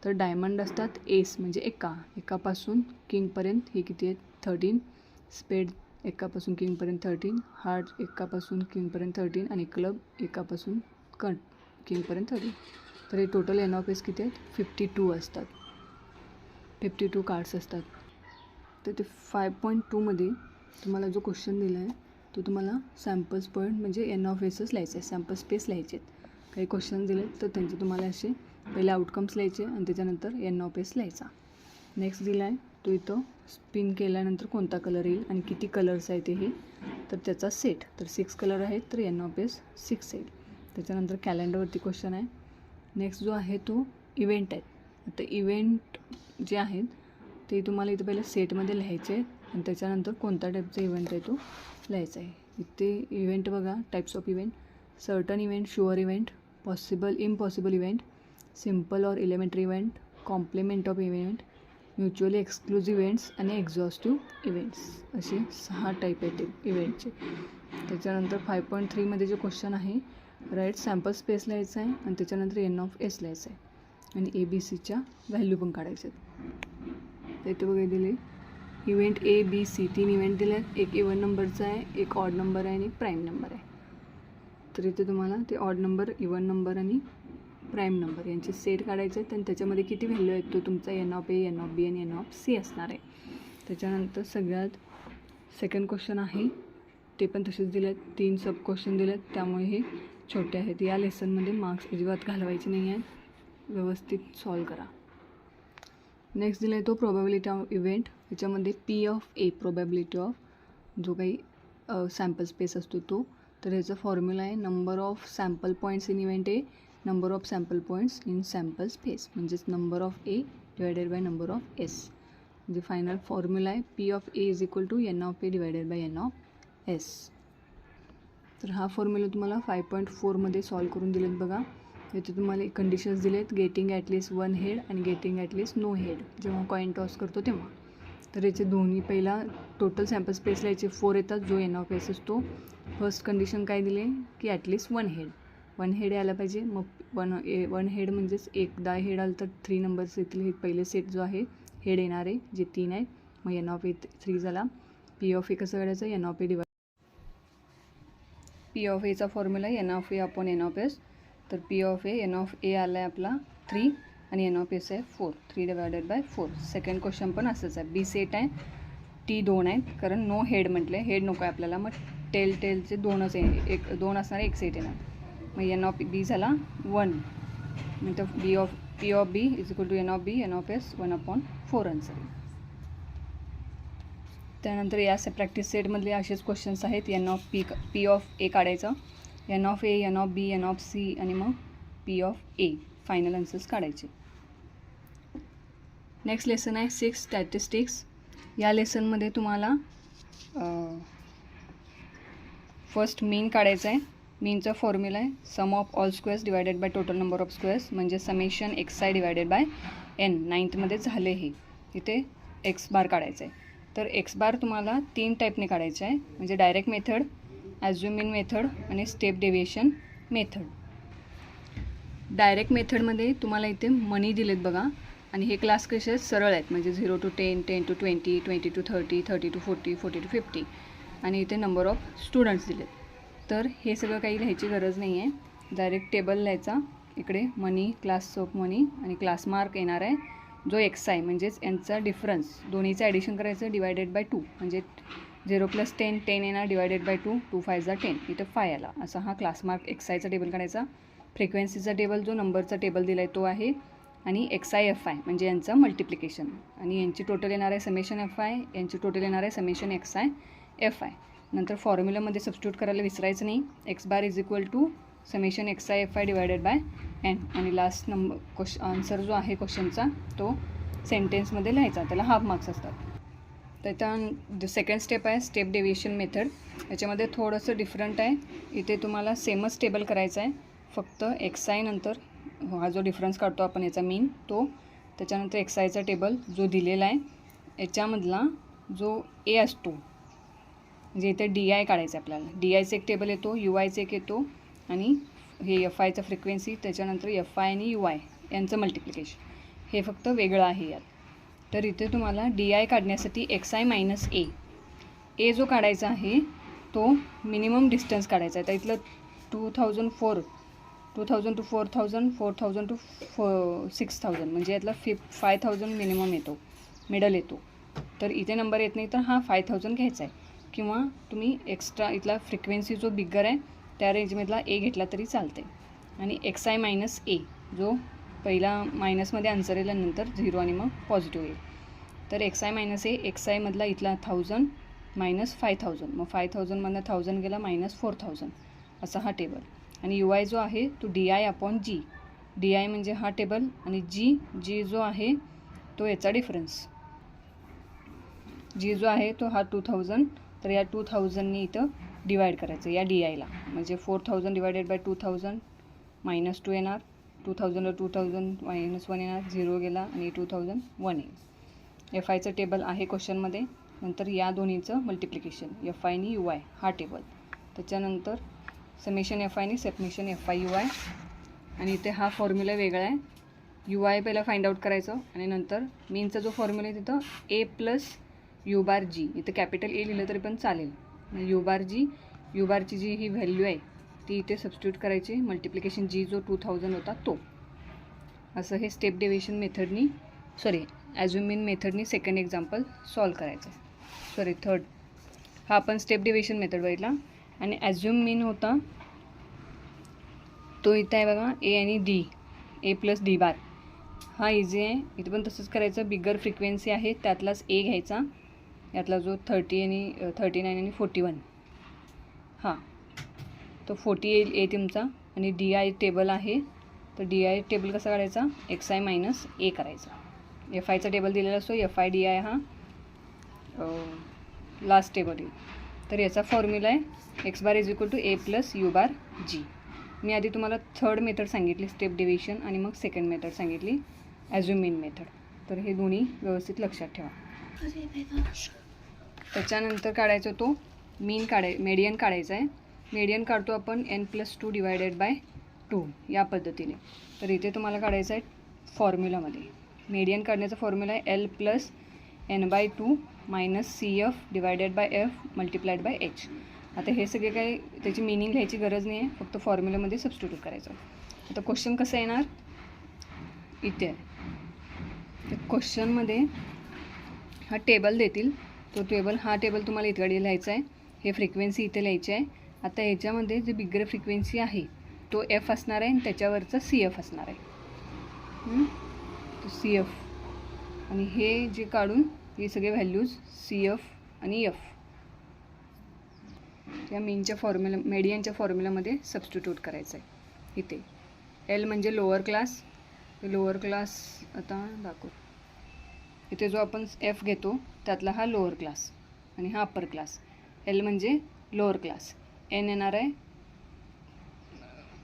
तर डायमंड असतात एस म्हणजे एकापासून किंगपर्यंत, हे किती आहेत 13. स्पेड एकापासून किंगपर्यंत 13, हार्ट एकापासून किंगपर्यंत 13 आणि क्लब एकापासून किंगपर्यंत 13. तर हे टोटल एन ऑफ एस किती आहेत 52 असतात, 52 कार्ड्स असतात. तर ते 5.2मध्ये तुम्हाला जो क्वेश्चन दिला आहे तो तुम्हाला सॅम्पल्स पॉईंट म्हणजे एन ऑफ एसच लिहायचं आहे, सॅम्पल स्पेस लिहायचे आहेत. काही क्वेश्चन दिले तर त्यांचे तुम्हाला असे पहिले आउटकम्स लिहायचे आणि त्याच्यानंतर एन ऑफ एस लिहायचा. नेक्स्ट दिला आहे तो इथं स्पिन केल्यानंतर कोणता कलर येईल आणि किती कलर्स आहेत हे, तर त्याचा सेट. तर 6 कलर आहेत तर एन ऑफ एस 6 येईल. त्याच्यानंतर कॅलेंडरवरती क्वेश्चन आहे. नेक्स्ट जो आहे तो इव्हेंट आहे. आता इव्हेंट जे आहेत ते तुम्हाला इथं पहिलं सेटमध्ये लिहायचे आहेत आणि त्याच्यानंतर कोणता टाईपचा इव्हेंट आहे तो लिहायचा आहे. इथे इव्हेंट बघा, types of event, certain event, sure event, possible impossible event, simple or elementary event, complement of event, mutually exclusive events आणि एक्झॉस्टिव्ह इव्हेंट्स, असे 6 टाईप आहेत इव्हेंटचे. त्याच्यानंतर 5.3मध्ये जो क्वेश्चन आहे राईट सॅम्पल स्पेस लिहायचं आहे आणि त्याच्यानंतर एन ऑफ एस लिहायचं आहे आणि ABCच्या व्हॅल्यू पण काढायचे आहेत. तर इथे बघा दिले इव्हेंट ABC 3 इव्हेंट दिले आहेत. एक इव्हन नंबरचा आहे, एक ऑड नंबर आहे आणि एक प्राईम नंबर आहे. तर इथे तुम्हाला ते ऑड नंबर, इव्हन नंबर आणि प्राईम नंबर यांचे सेट काढायचे आहेत आणि त्याच्यामध्ये किती व्हॅल्यू आहेत तो तुमचा N of A, N of B आणि एन ऑफ सी असणार आहे. त्याच्यानंतर सगळ्यात सेकंड क्वेश्चन आहे ते पण तसेच दिले आहेत. 3 सब क्वेश्चन दिले आहेत, त्यामुळे हे छोटे आहेत. या लेसनमध्ये मार्क्स अजिबात घालवायचे नाही आहेत, व्यवस्थित सॉल्व करा. नेक्स्ट दिला आहे तो प्रोबॅबिलिटी ऑफ इव्हेंट. याच्यामध्ये P of A probability of जो काही सॅम्पल स्पेस असतो तो. तर ह्याचा फॉर्म्युला आहे number of sample points in event A, number of sample points in sample space, म्हणजेच number of A divided by number of S. म्हणजे फायनल फॉर्म्युला आहे P of A is equal to N of A divided by N of S. तर हा फॉर्म्युला तुम्हाला 5.4मध्ये सॉल्व करून दिलेत बघा. इथे तुम्हाला कंडिशन्स दिले आहेत, गेटिंग ॲटलिस्ट 1 हेड आणि गेटिंग ॲटलिस्ट नो हेड, जेव्हा कॉईन टॉस करतो तेव्हा. तर याचे दोन्ही पहिला टोटल सॅम्पल स्पेसला याचे 4 येतात जो एन ऑफ एस असतो. फर्स्ट कंडिशन काय दिले की ॲटलिस्ट 1 हेड यायला पाहिजे. मग 1 हेड म्हणजेच एक डाय हेड आलं तर 3 नंबर्स येतील. हे पहिले सेट जो आहे हेड येणार आहे जे 3 आहेत. मग एन ऑफ ए 3 झाला. P ऑफ ए कसं काढायचं, N of A divide P of एचा formula N of A upon N of S. तर P of A N of A आला आहे आपला 3 आणि एन ऑफ एस आहे 4, 3 डिवायडेड बाय 4. सेकंड क्वेश्चन पण असंच आहे. B सेट आहे, T 2 आहेत कारण नो हेड म्हटलं, हेड नको आहे आपल्याला. मग टेलचे 2च आहे, एक 2 असणारे एक सेट येणार. मग एन ऑफ बी झाला 1, नंतर P of B is equal to N of B, n of S 1/4 answer. त्यानंतर या प्रॅक्टिस सेटमधले असेच क्वेश्चन्स आहेत. P ऑफ ए काढायचं, N of A, N of B, n of C आणि मग P of A, final answers काढायचे. नेक्स्ट लेसन आहे 6 स्टॅटिस्टिक्स. या लेसनमध्ये तुम्हाला फर्स्ट मीन काढायचं आहे. मीनचा फॉर्म्युला आहे sum of all squares divided by total number of squares, म्हणजे summation XI divided by N. 9thमध्ये झाले हे. इथे एक्स बार काढायचं आहे. तर एक्स बार तुम्हाला 3 टाईपने काढायचं आहे, म्हणजे direct method, assume in method आणि स्टेप डेव्हिएशन मेथड. डायरेक्ट मेथडमध्ये तुम्हाला इथे मनी दिलेत बघा आणि हे क्लास कसे आहेत सरळ आहेत, म्हणजे 0 to 10, 10 to 20, 20 to 30, 30 to 40, 40 to 50 आणि इथे नंबर ऑफ स्टुडंट्स दिलेत. तर हे सगळं काही लिहायची गरज नाही आहे, डायरेक्ट टेबल लिहायचा. इकडे मनी, क्लास ऑफ मनी आणि क्लास मार्क येणार आहे जो XI, म्हणजेच यांचा डिफरन्स, दोन्हीचं ॲडिशन करायचं डिवायडेड बाय 2, म्हणजे 0 + 10 10 येणार डिवायडेड बाय 2, 2 5 जा 10, इथं 5 आला. असा हा क्लास मार्क XIचा टेबल काढायचा. फ्रिक्वेन्सीचा टेबल जो नंबरचा टेबल दिला आहे तो आहे आणि XI म्हणजे यांचं मल्टिप्लिकेशन, आणि यांची टोटल येणार आहे समेशन FI, यांची टोटल येणार आहे समेशन XI. नंतर फॉर्म्युलामध्ये सबस्टिट्यूट करायला विसरायचं नाही. x bar is equal to summation XI divided by n, आणि लास्ट नंबर आन्सर जो आहे क्वेश्चनचा तो सेंटेन्समध्ये लिहायचा, त्याला हाफ मार्क्स असतात. त्याच्या सेकंड स्टेप आहे स्टेप डेव्हिएशन मेथड. याच्यामध्ये थोडंसं डिफरंट आहे. इथे तुम्हाला सेमच टेबल करायचा आहे, फक्त XI नंतर हा जो डिफरन्स काढतो आपण याचा मीन तो, त्याच्यानंतर XIचा टेबल जो दिलेला आहे याच्यामधला जो A असतो, म्हणजे इथे DI काढायचं आहे आपल्याला. DIचं एक टेबल येतो, UIचं एक येतो, आणि हे FIचं फ्रिक्वेन्सी, त्याच्यानंतर FI आणि UI यांचं मल्टिप्लिकेशन, हे फक्त वेगळं आहे यात. तर इथे तुम्हाला DI काढण्यासाठी XI - A जो काढायचा आहे तो मिनिमम डिस्टन्स काढायचा आहे. तर इथलं 2000 to 4000, 4000 to 6000, म्हणजे यातला 5000 मिनिमम येतो, मिडल येतो. तर इथे नंबर येत नाही तर हा 5000 घ्यायचा आहे, किंवा तुम्ही एक्स्ट्रा इथला फ्रिक्वेन्सी जो बिगर आहे त्या रेंजमधला A घेतला तरी चालते. आणि XI - A जो पहिला मायनसमध्ये आन्सर येईल, नंतर 0 आणि मग पॉझिटिव्ह येईल. तर XI - A, XIमधला इथला 1000 मायनस 5000, मग 5000मधनं 1000 गेला मायनस 4000, असा हा टेबल. आणि UI जो आहे तो DI/G. DI म्हणजे हा टेबल, आणि G जो आहे तो याचा डिफरन्स. G जो आहे तो हा 2000, तर या 2000नी इथं डिवाईड करायचं या DIला, म्हणजे 4000 डिवायडेड बाय 2000 -2 येणार, 2000 2000 -1 येणार, 0 गेला आणि 2001 येईल. FIचं टेबल आहे क्वेश्चनमध्ये. नंतर या दोन्हीचं मल्टिप्लिकेशन FI आणि UI हा टेबल, त्याच्यानंतर समेशन FI आणि समेशन FI UI, आणि इथे हा फॉर्म्युला वेगळा आहे. UI पहिला फाइंड आउट करायचं, आणि नंतर मीनचा जो फॉर्म्युला आहे तिथं A + U बार G, इथं कॅपिटल A लिहिलं तरी पण चालेल. U बार ची जी ही व्हॅल्यू आहे ती इथे सबस्टिट्यूट करायची, मल्टिप्लिकेशन G जो 2000 होता तो. असं हे स्टेप डेव्हिएशन मेथडनी ॲझ्युम मीन मेथडनी सेकंड एक्झाम्पल सॉल्व करायचं आहे. थर्ड हा आपण स्टेप डेव्हिएशन मेथड बघितला. आणि ॲझ्युम मीन होता तो इथं आहे बघा, A आणि D, A + D बार. हा इझी आहे, इथे पण तसंच करायचं. बिगर फ्रिक्वेन्सी आहे त्यातलाच A घ्यायचा, यातला जो 39 आणि 41, हां तो 40 येईल A तुमचा. आणि DI टेबल आहे, तर DI टेबल कसा काढायचा, XI - A करायचा. FIचा टेबल दिलेला असतो, FI DI हा लास्ट टेबल येईल. तर याचा फॉर्म्युला आहे x bar is equal to A + U bar G. मी आधी तुम्हाला थर्ड मेथड सांगितली स्टेप डेव्हिएशन, आणि मग सेकंड मेथड सांगितली ॲझ्युम मीन मेथड. तर हे दोन्ही व्यवस्थित लक्षात ठेवा. त्याच्यानंतर काढायचा तो मेडियन काढायचा आहे. मेडियन काढतो आपण n+2 डिवायडेड बाय 2 या पद्धतीने. तर इथे तुम्हाला काढायचं आहे फॉर्म्युलामध्ये. मेडियन काढण्याचा फॉर्म्युला आहे L + n/2 - CF divided by F multiplied by H. आता हे सगळे काही त्याची मिनिंग लिहायची गरज नाही आहे, फक्त फॉर्म्युलामध्ये सबस्टिट्यूट करायचं. आता क्वेश्चन कसं येणार इथे आहे. तर क्वेश्चनमध्ये हा टेबल देतील, हा टेबल तुम्हाला इकडे लिहायचा आहे. हे फ्रिक्वेन्सी इथे लिहायची आहे. आता ह्याच्यामध्ये जे बिगर फ्रिक्वेन्सी आहे तो F असणार आहे, आणि त्याच्यावरचा CF असणार आहे, तो CF. आणि हे जे काढून हे सगळे व्हॅल्यूज CF आणि F या मेडियनच्या फॉर्म्युलामध्ये सबस्टिट्यूट करायचं आहे. इथे L म्हणजे लोअर क्लास, आता दाखवू. इथे जो आपण F घेतो त्यातला हा लोअर क्लास, आणि हा अप्पर क्लास. L म्हणजे लोअर क्लास. N येणार आहे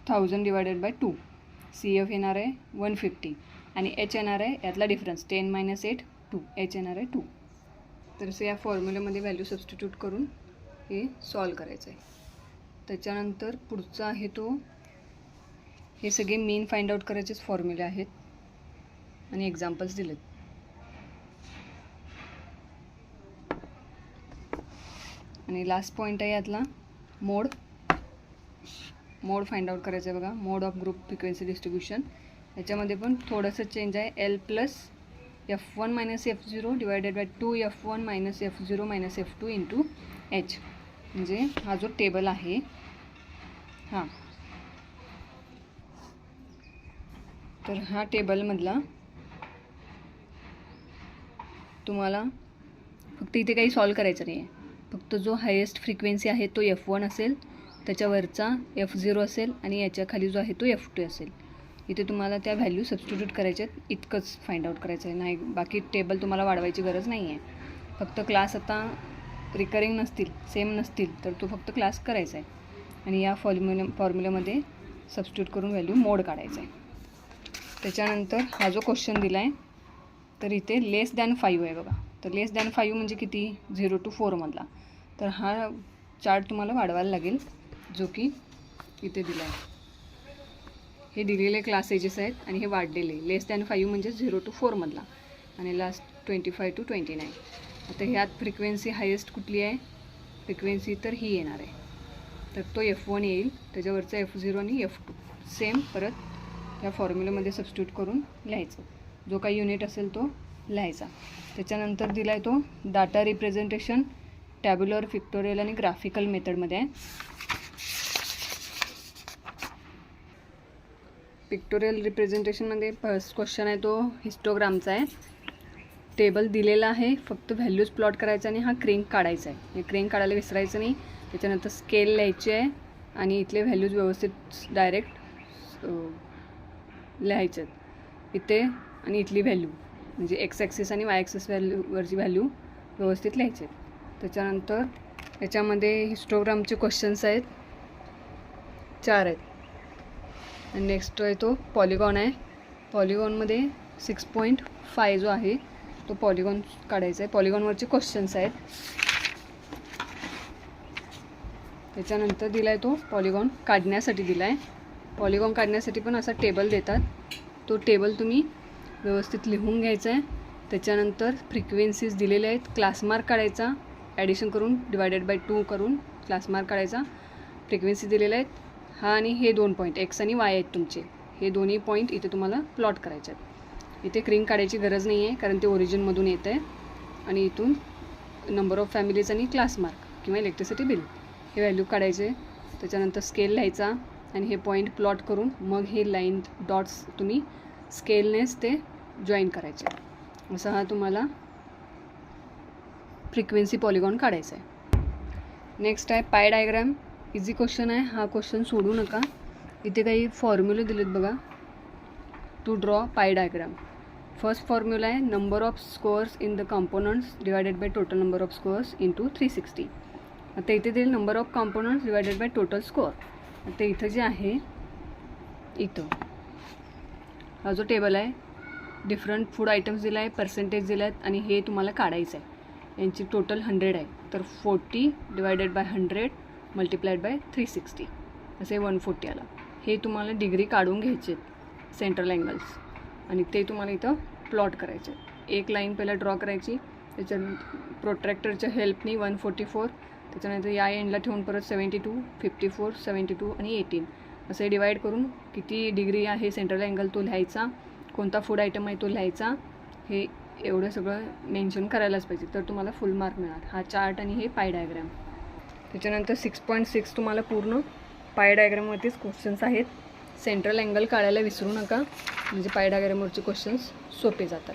1000 डिवायडेड बाय 2, CF येणार आहे 150, आणि H येणार आहे यातला डिफरन्स 10 - 8 2, H येणार आहे 2. तर असं या फॉर्म्युल्यामध्ये व्हॅल्यू सबस्टिट्यूट करून हे सॉल्व करायचं आहे. त्याच्यानंतर पुढचा आहे तो, हे सगळे मीन फाइंड आउट करायचेच फॉर्म्युले आहेत, आणि एक्झाम्पल्स दिलेत. आणि लास्ट पॉईंट आहे यातला मोड फाइंड आउट करायचं आहे बघा. मोड ऑफ ग्रुप फ्रिक्वेन्सी डिस्ट्रीब्युशन, याच्यामध्ये पण थोडंसं चेंज आहे. L + F1 - F0 divided by 2F1 - F0 - F2 into H. म्हणजे हा जो टेबल आहे तर हा टेबलमधला तुम्हाला फक्त इथे काही सॉल्व करायचं नाही आहे. फक्त जो हायेस्ट फ्रिक्वेन्सी आहे तो F1 असेल, त्याच्यावरचा F0 असेल आणि याच्या खाली जो आहे तो F2 असेल. इथे तुम्हाला त्या व्हॅल्यू सबस्टिट्यूट करायच्या आहेत, इतकंच फाइंड आउट करायचं आहे. नाही, बाकी टेबल तुम्हाला वाढवायची गरज नाही आहे. फक्त क्लास आता रिकरिंग नसतील, सेम नसतील तर तो फक्त क्लास करायचा आहे आणि या फॉर्म्युल्यामध्ये सबस्टिट्यूट करून व्हॅल्यू मोड काढायचा आहे. त्याच्यानंतर हा जो क्वेश्चन दिला आहे तर इथे लेस दॅन 5 आहे बघा. तर लेस दॅन 5 म्हणजे किती? 0 to 4 मधला. तर हा चार्ट तुम्हाला वाढवायला लागेल, जो की इथे दिला आहे. हे दिलेले क्लास एजेस आहेत आणि हे वाढलेले. लेस दॅन 5 म्हणजे 0 to 4 मधला आणि लास्ट 25 to 29. आता ह्यात फ्रिक्वेन्सी हायेस्ट कुठली आहे? फ्रिक्वेन्सी तर ही येणार आहे. तर तो F1 येईल, त्याच्यावरचा F0 आणि F2 सेम परत या फॉर्म्युल्यामध्ये सबस्टिट्यूट करून लिहायचं. जो काही युनिट असेल तो लिहायचा. त्याच्यानंतर दिला आहे तो डाटा रिप्रेझेंटेशन टॅब्युलर, पिक्टोरियल आणि ग्राफिकल मेथडमध्ये आहे. पिक्टोरियल रिप्रेझेंटेशनमध्ये फर्स्ट क्वेश्चन आहे तो हिस्टोग्रामचा आहे. टेबल दिलेला आहे, फक्त व्हॅल्यूज प्लॉट करायचा आणि हा क्रेंक काढायचा आहे. हे क्रेंक काढायला विसरायचं नाही. त्याच्यानंतर स्केल लिहायची आहे आणि इथले व्हॅल्यूज व्यवस्थित डायरेक्ट लिहायचे आहेत इथे आणि इथली व्हॅल्यू म्हणजे एक्स ॲक्सिस आणि वाय ॲक्सिस वरची व्हॅल्यू व्यवस्थित लिहायचे आहेत. त्याच्यानंतर याच्यामध्ये हिस्टोग्रामचे क्वेश्चन्स आहेत, 4 आहेत. आणि नेक्स्ट आहे तो पॉलिगॉन आहे. पॉलिगॉनमध्ये 6.5 जो आहे तो पॉलिगॉन काढायचा आहे. पॉलिगॉनवरचे क्वेश्चन्स आहेत. त्याच्यानंतर दिला आहे तो पॉलिगॉन काढण्यासाठी दिला आहे. पॉलिगॉन काढण्यासाठी पण असा टेबल देतात. तो टेबल तुम्ही व्यवस्थित लिहून घ्यायचा आहे. त्याच्यानंतर फ्रिक्वेन्सीज दिलेल्या आहेत. क्लास मार्क काढायचा, ॲडिशन करून डिवायडेड बाय 2 करून क्लास मार्क काढायचा. फ्रिक्वेन्सी दिलेल्या आहेत. हा आणि हे 2 पॉईंट एक्स आणि वाय आहेत तुमचे. हे दोन्ही पॉईंट इथे तुम्हाला प्लॉट करायचे आहेत. इथे क्रिंग काढायची गरज नाही आहे कारण ते ओरिजिनमधून येतं आहे. आणि इथून नंबर ऑफ फॅमिलीज आणि क्लास मार्क किंवा इलेक्ट्रिसिटी बिल हे व्हॅल्यू काढायचे. त्याच्यानंतर स्केल लिहायचा आणि हे पॉईंट प्लॉट करून मग हे लाईन डॉट्स तुम्ही स्केलनेच ते जॉईन करायचे. असा हा तुम्हाला फ्रिक्वेन्सी पॉलिगॉन काढायचा आहे. नेक्स्ट आहे पाय डायग्राम. इझी क्वेश्चन आहे. हा क्वेश्चन सोडू नका. इथे काही फॉर्म्युले दिलेत बघा to draw pie diagram. First formula आहे number of scores in the components divided by total number of scores into 360. आता इथे दिले number of components divided by total score. आता इथं जे आहे इथं हा जो टेबल आहे डिफरंट फूड आयटम्स दिला आहे, पर्सेंटेज दिला आहेत आणि हे तुम्हाला काढायचं आहे. यांची टोटल 100 आहे. तर 40 डिवायडेड बाय 100 मल्टिप्लाइड बाय 360 असे 140 आला. हे तुम्हाला डिग्री काढून घ्यायचे आहेत, सेंट्रल अँगल्स, आणि ते तुम्हाला इथं प्लॉट करायचे. एक लाईन पहिला ड्रॉ करायची, त्याच्यानंतर प्रोट्रॅक्टरच्या हेल्पनी 144, त्याच्यानंतर या एंडला ठेवून परत 72, 54, 72 आणि 18 असे डिवाईड करून किती डिग्री आहे सेंट्रल अँगल तो लिहायचा, कोणता फूड आयटम आहे तो लिहायचा. हे एवढं सगळं मेन्शन करायलाच पाहिजे तर तुम्हाला फुल मार्क मिळणार. हा चार्ट आणि हे पाय डायग्राम. त्याच्यानंतर 6.6 तुम्हाला पूर्ण पाय डायग्रामवरतीच क्वेश्चन्स आहेत. सेंट्रल अँगल काढायला विसरू नका म्हणजे पाय डायग्रामवरचे क्वेश्चन्स सोपे जातात.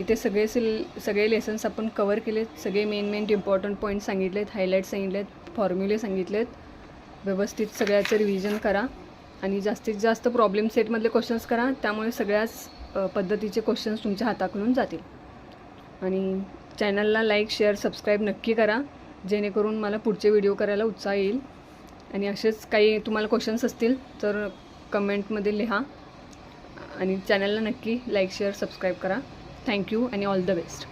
इथे सगळे लेसन्स आपण कवर केलेत. सगळे मेन इम्पॉर्टंट पॉईंट सांगितलेत, हायलाईट्स सांगितलेत, फॉर्म्युले सांगितलेत. व्यवस्थित सगळ्याचं रिव्हिजन करा आणि जास्तीत जास्त प्रॉब्लेम सेटमधले क्वेश्चन्स करा. त्यामुळे सगळ्याच पद्धतीचे क्वेश्चन्स तुमच्या हाताकडून जातील. आणि चॅनलला लाईक, शेअर, सबस्क्राईब नक्की करा जेणेकरून मला पुढचे व्हिडिओ करायला उत्साह येईल. आणि असेच काही तुम्हाला क्वेश्चन्स असतील तर कमेंटमध्ये लिहा आणि चॅनलला नक्की लाईक, शेअर, सबस्क्राईब करा. थँक्यू आणि ऑल द बेस्ट.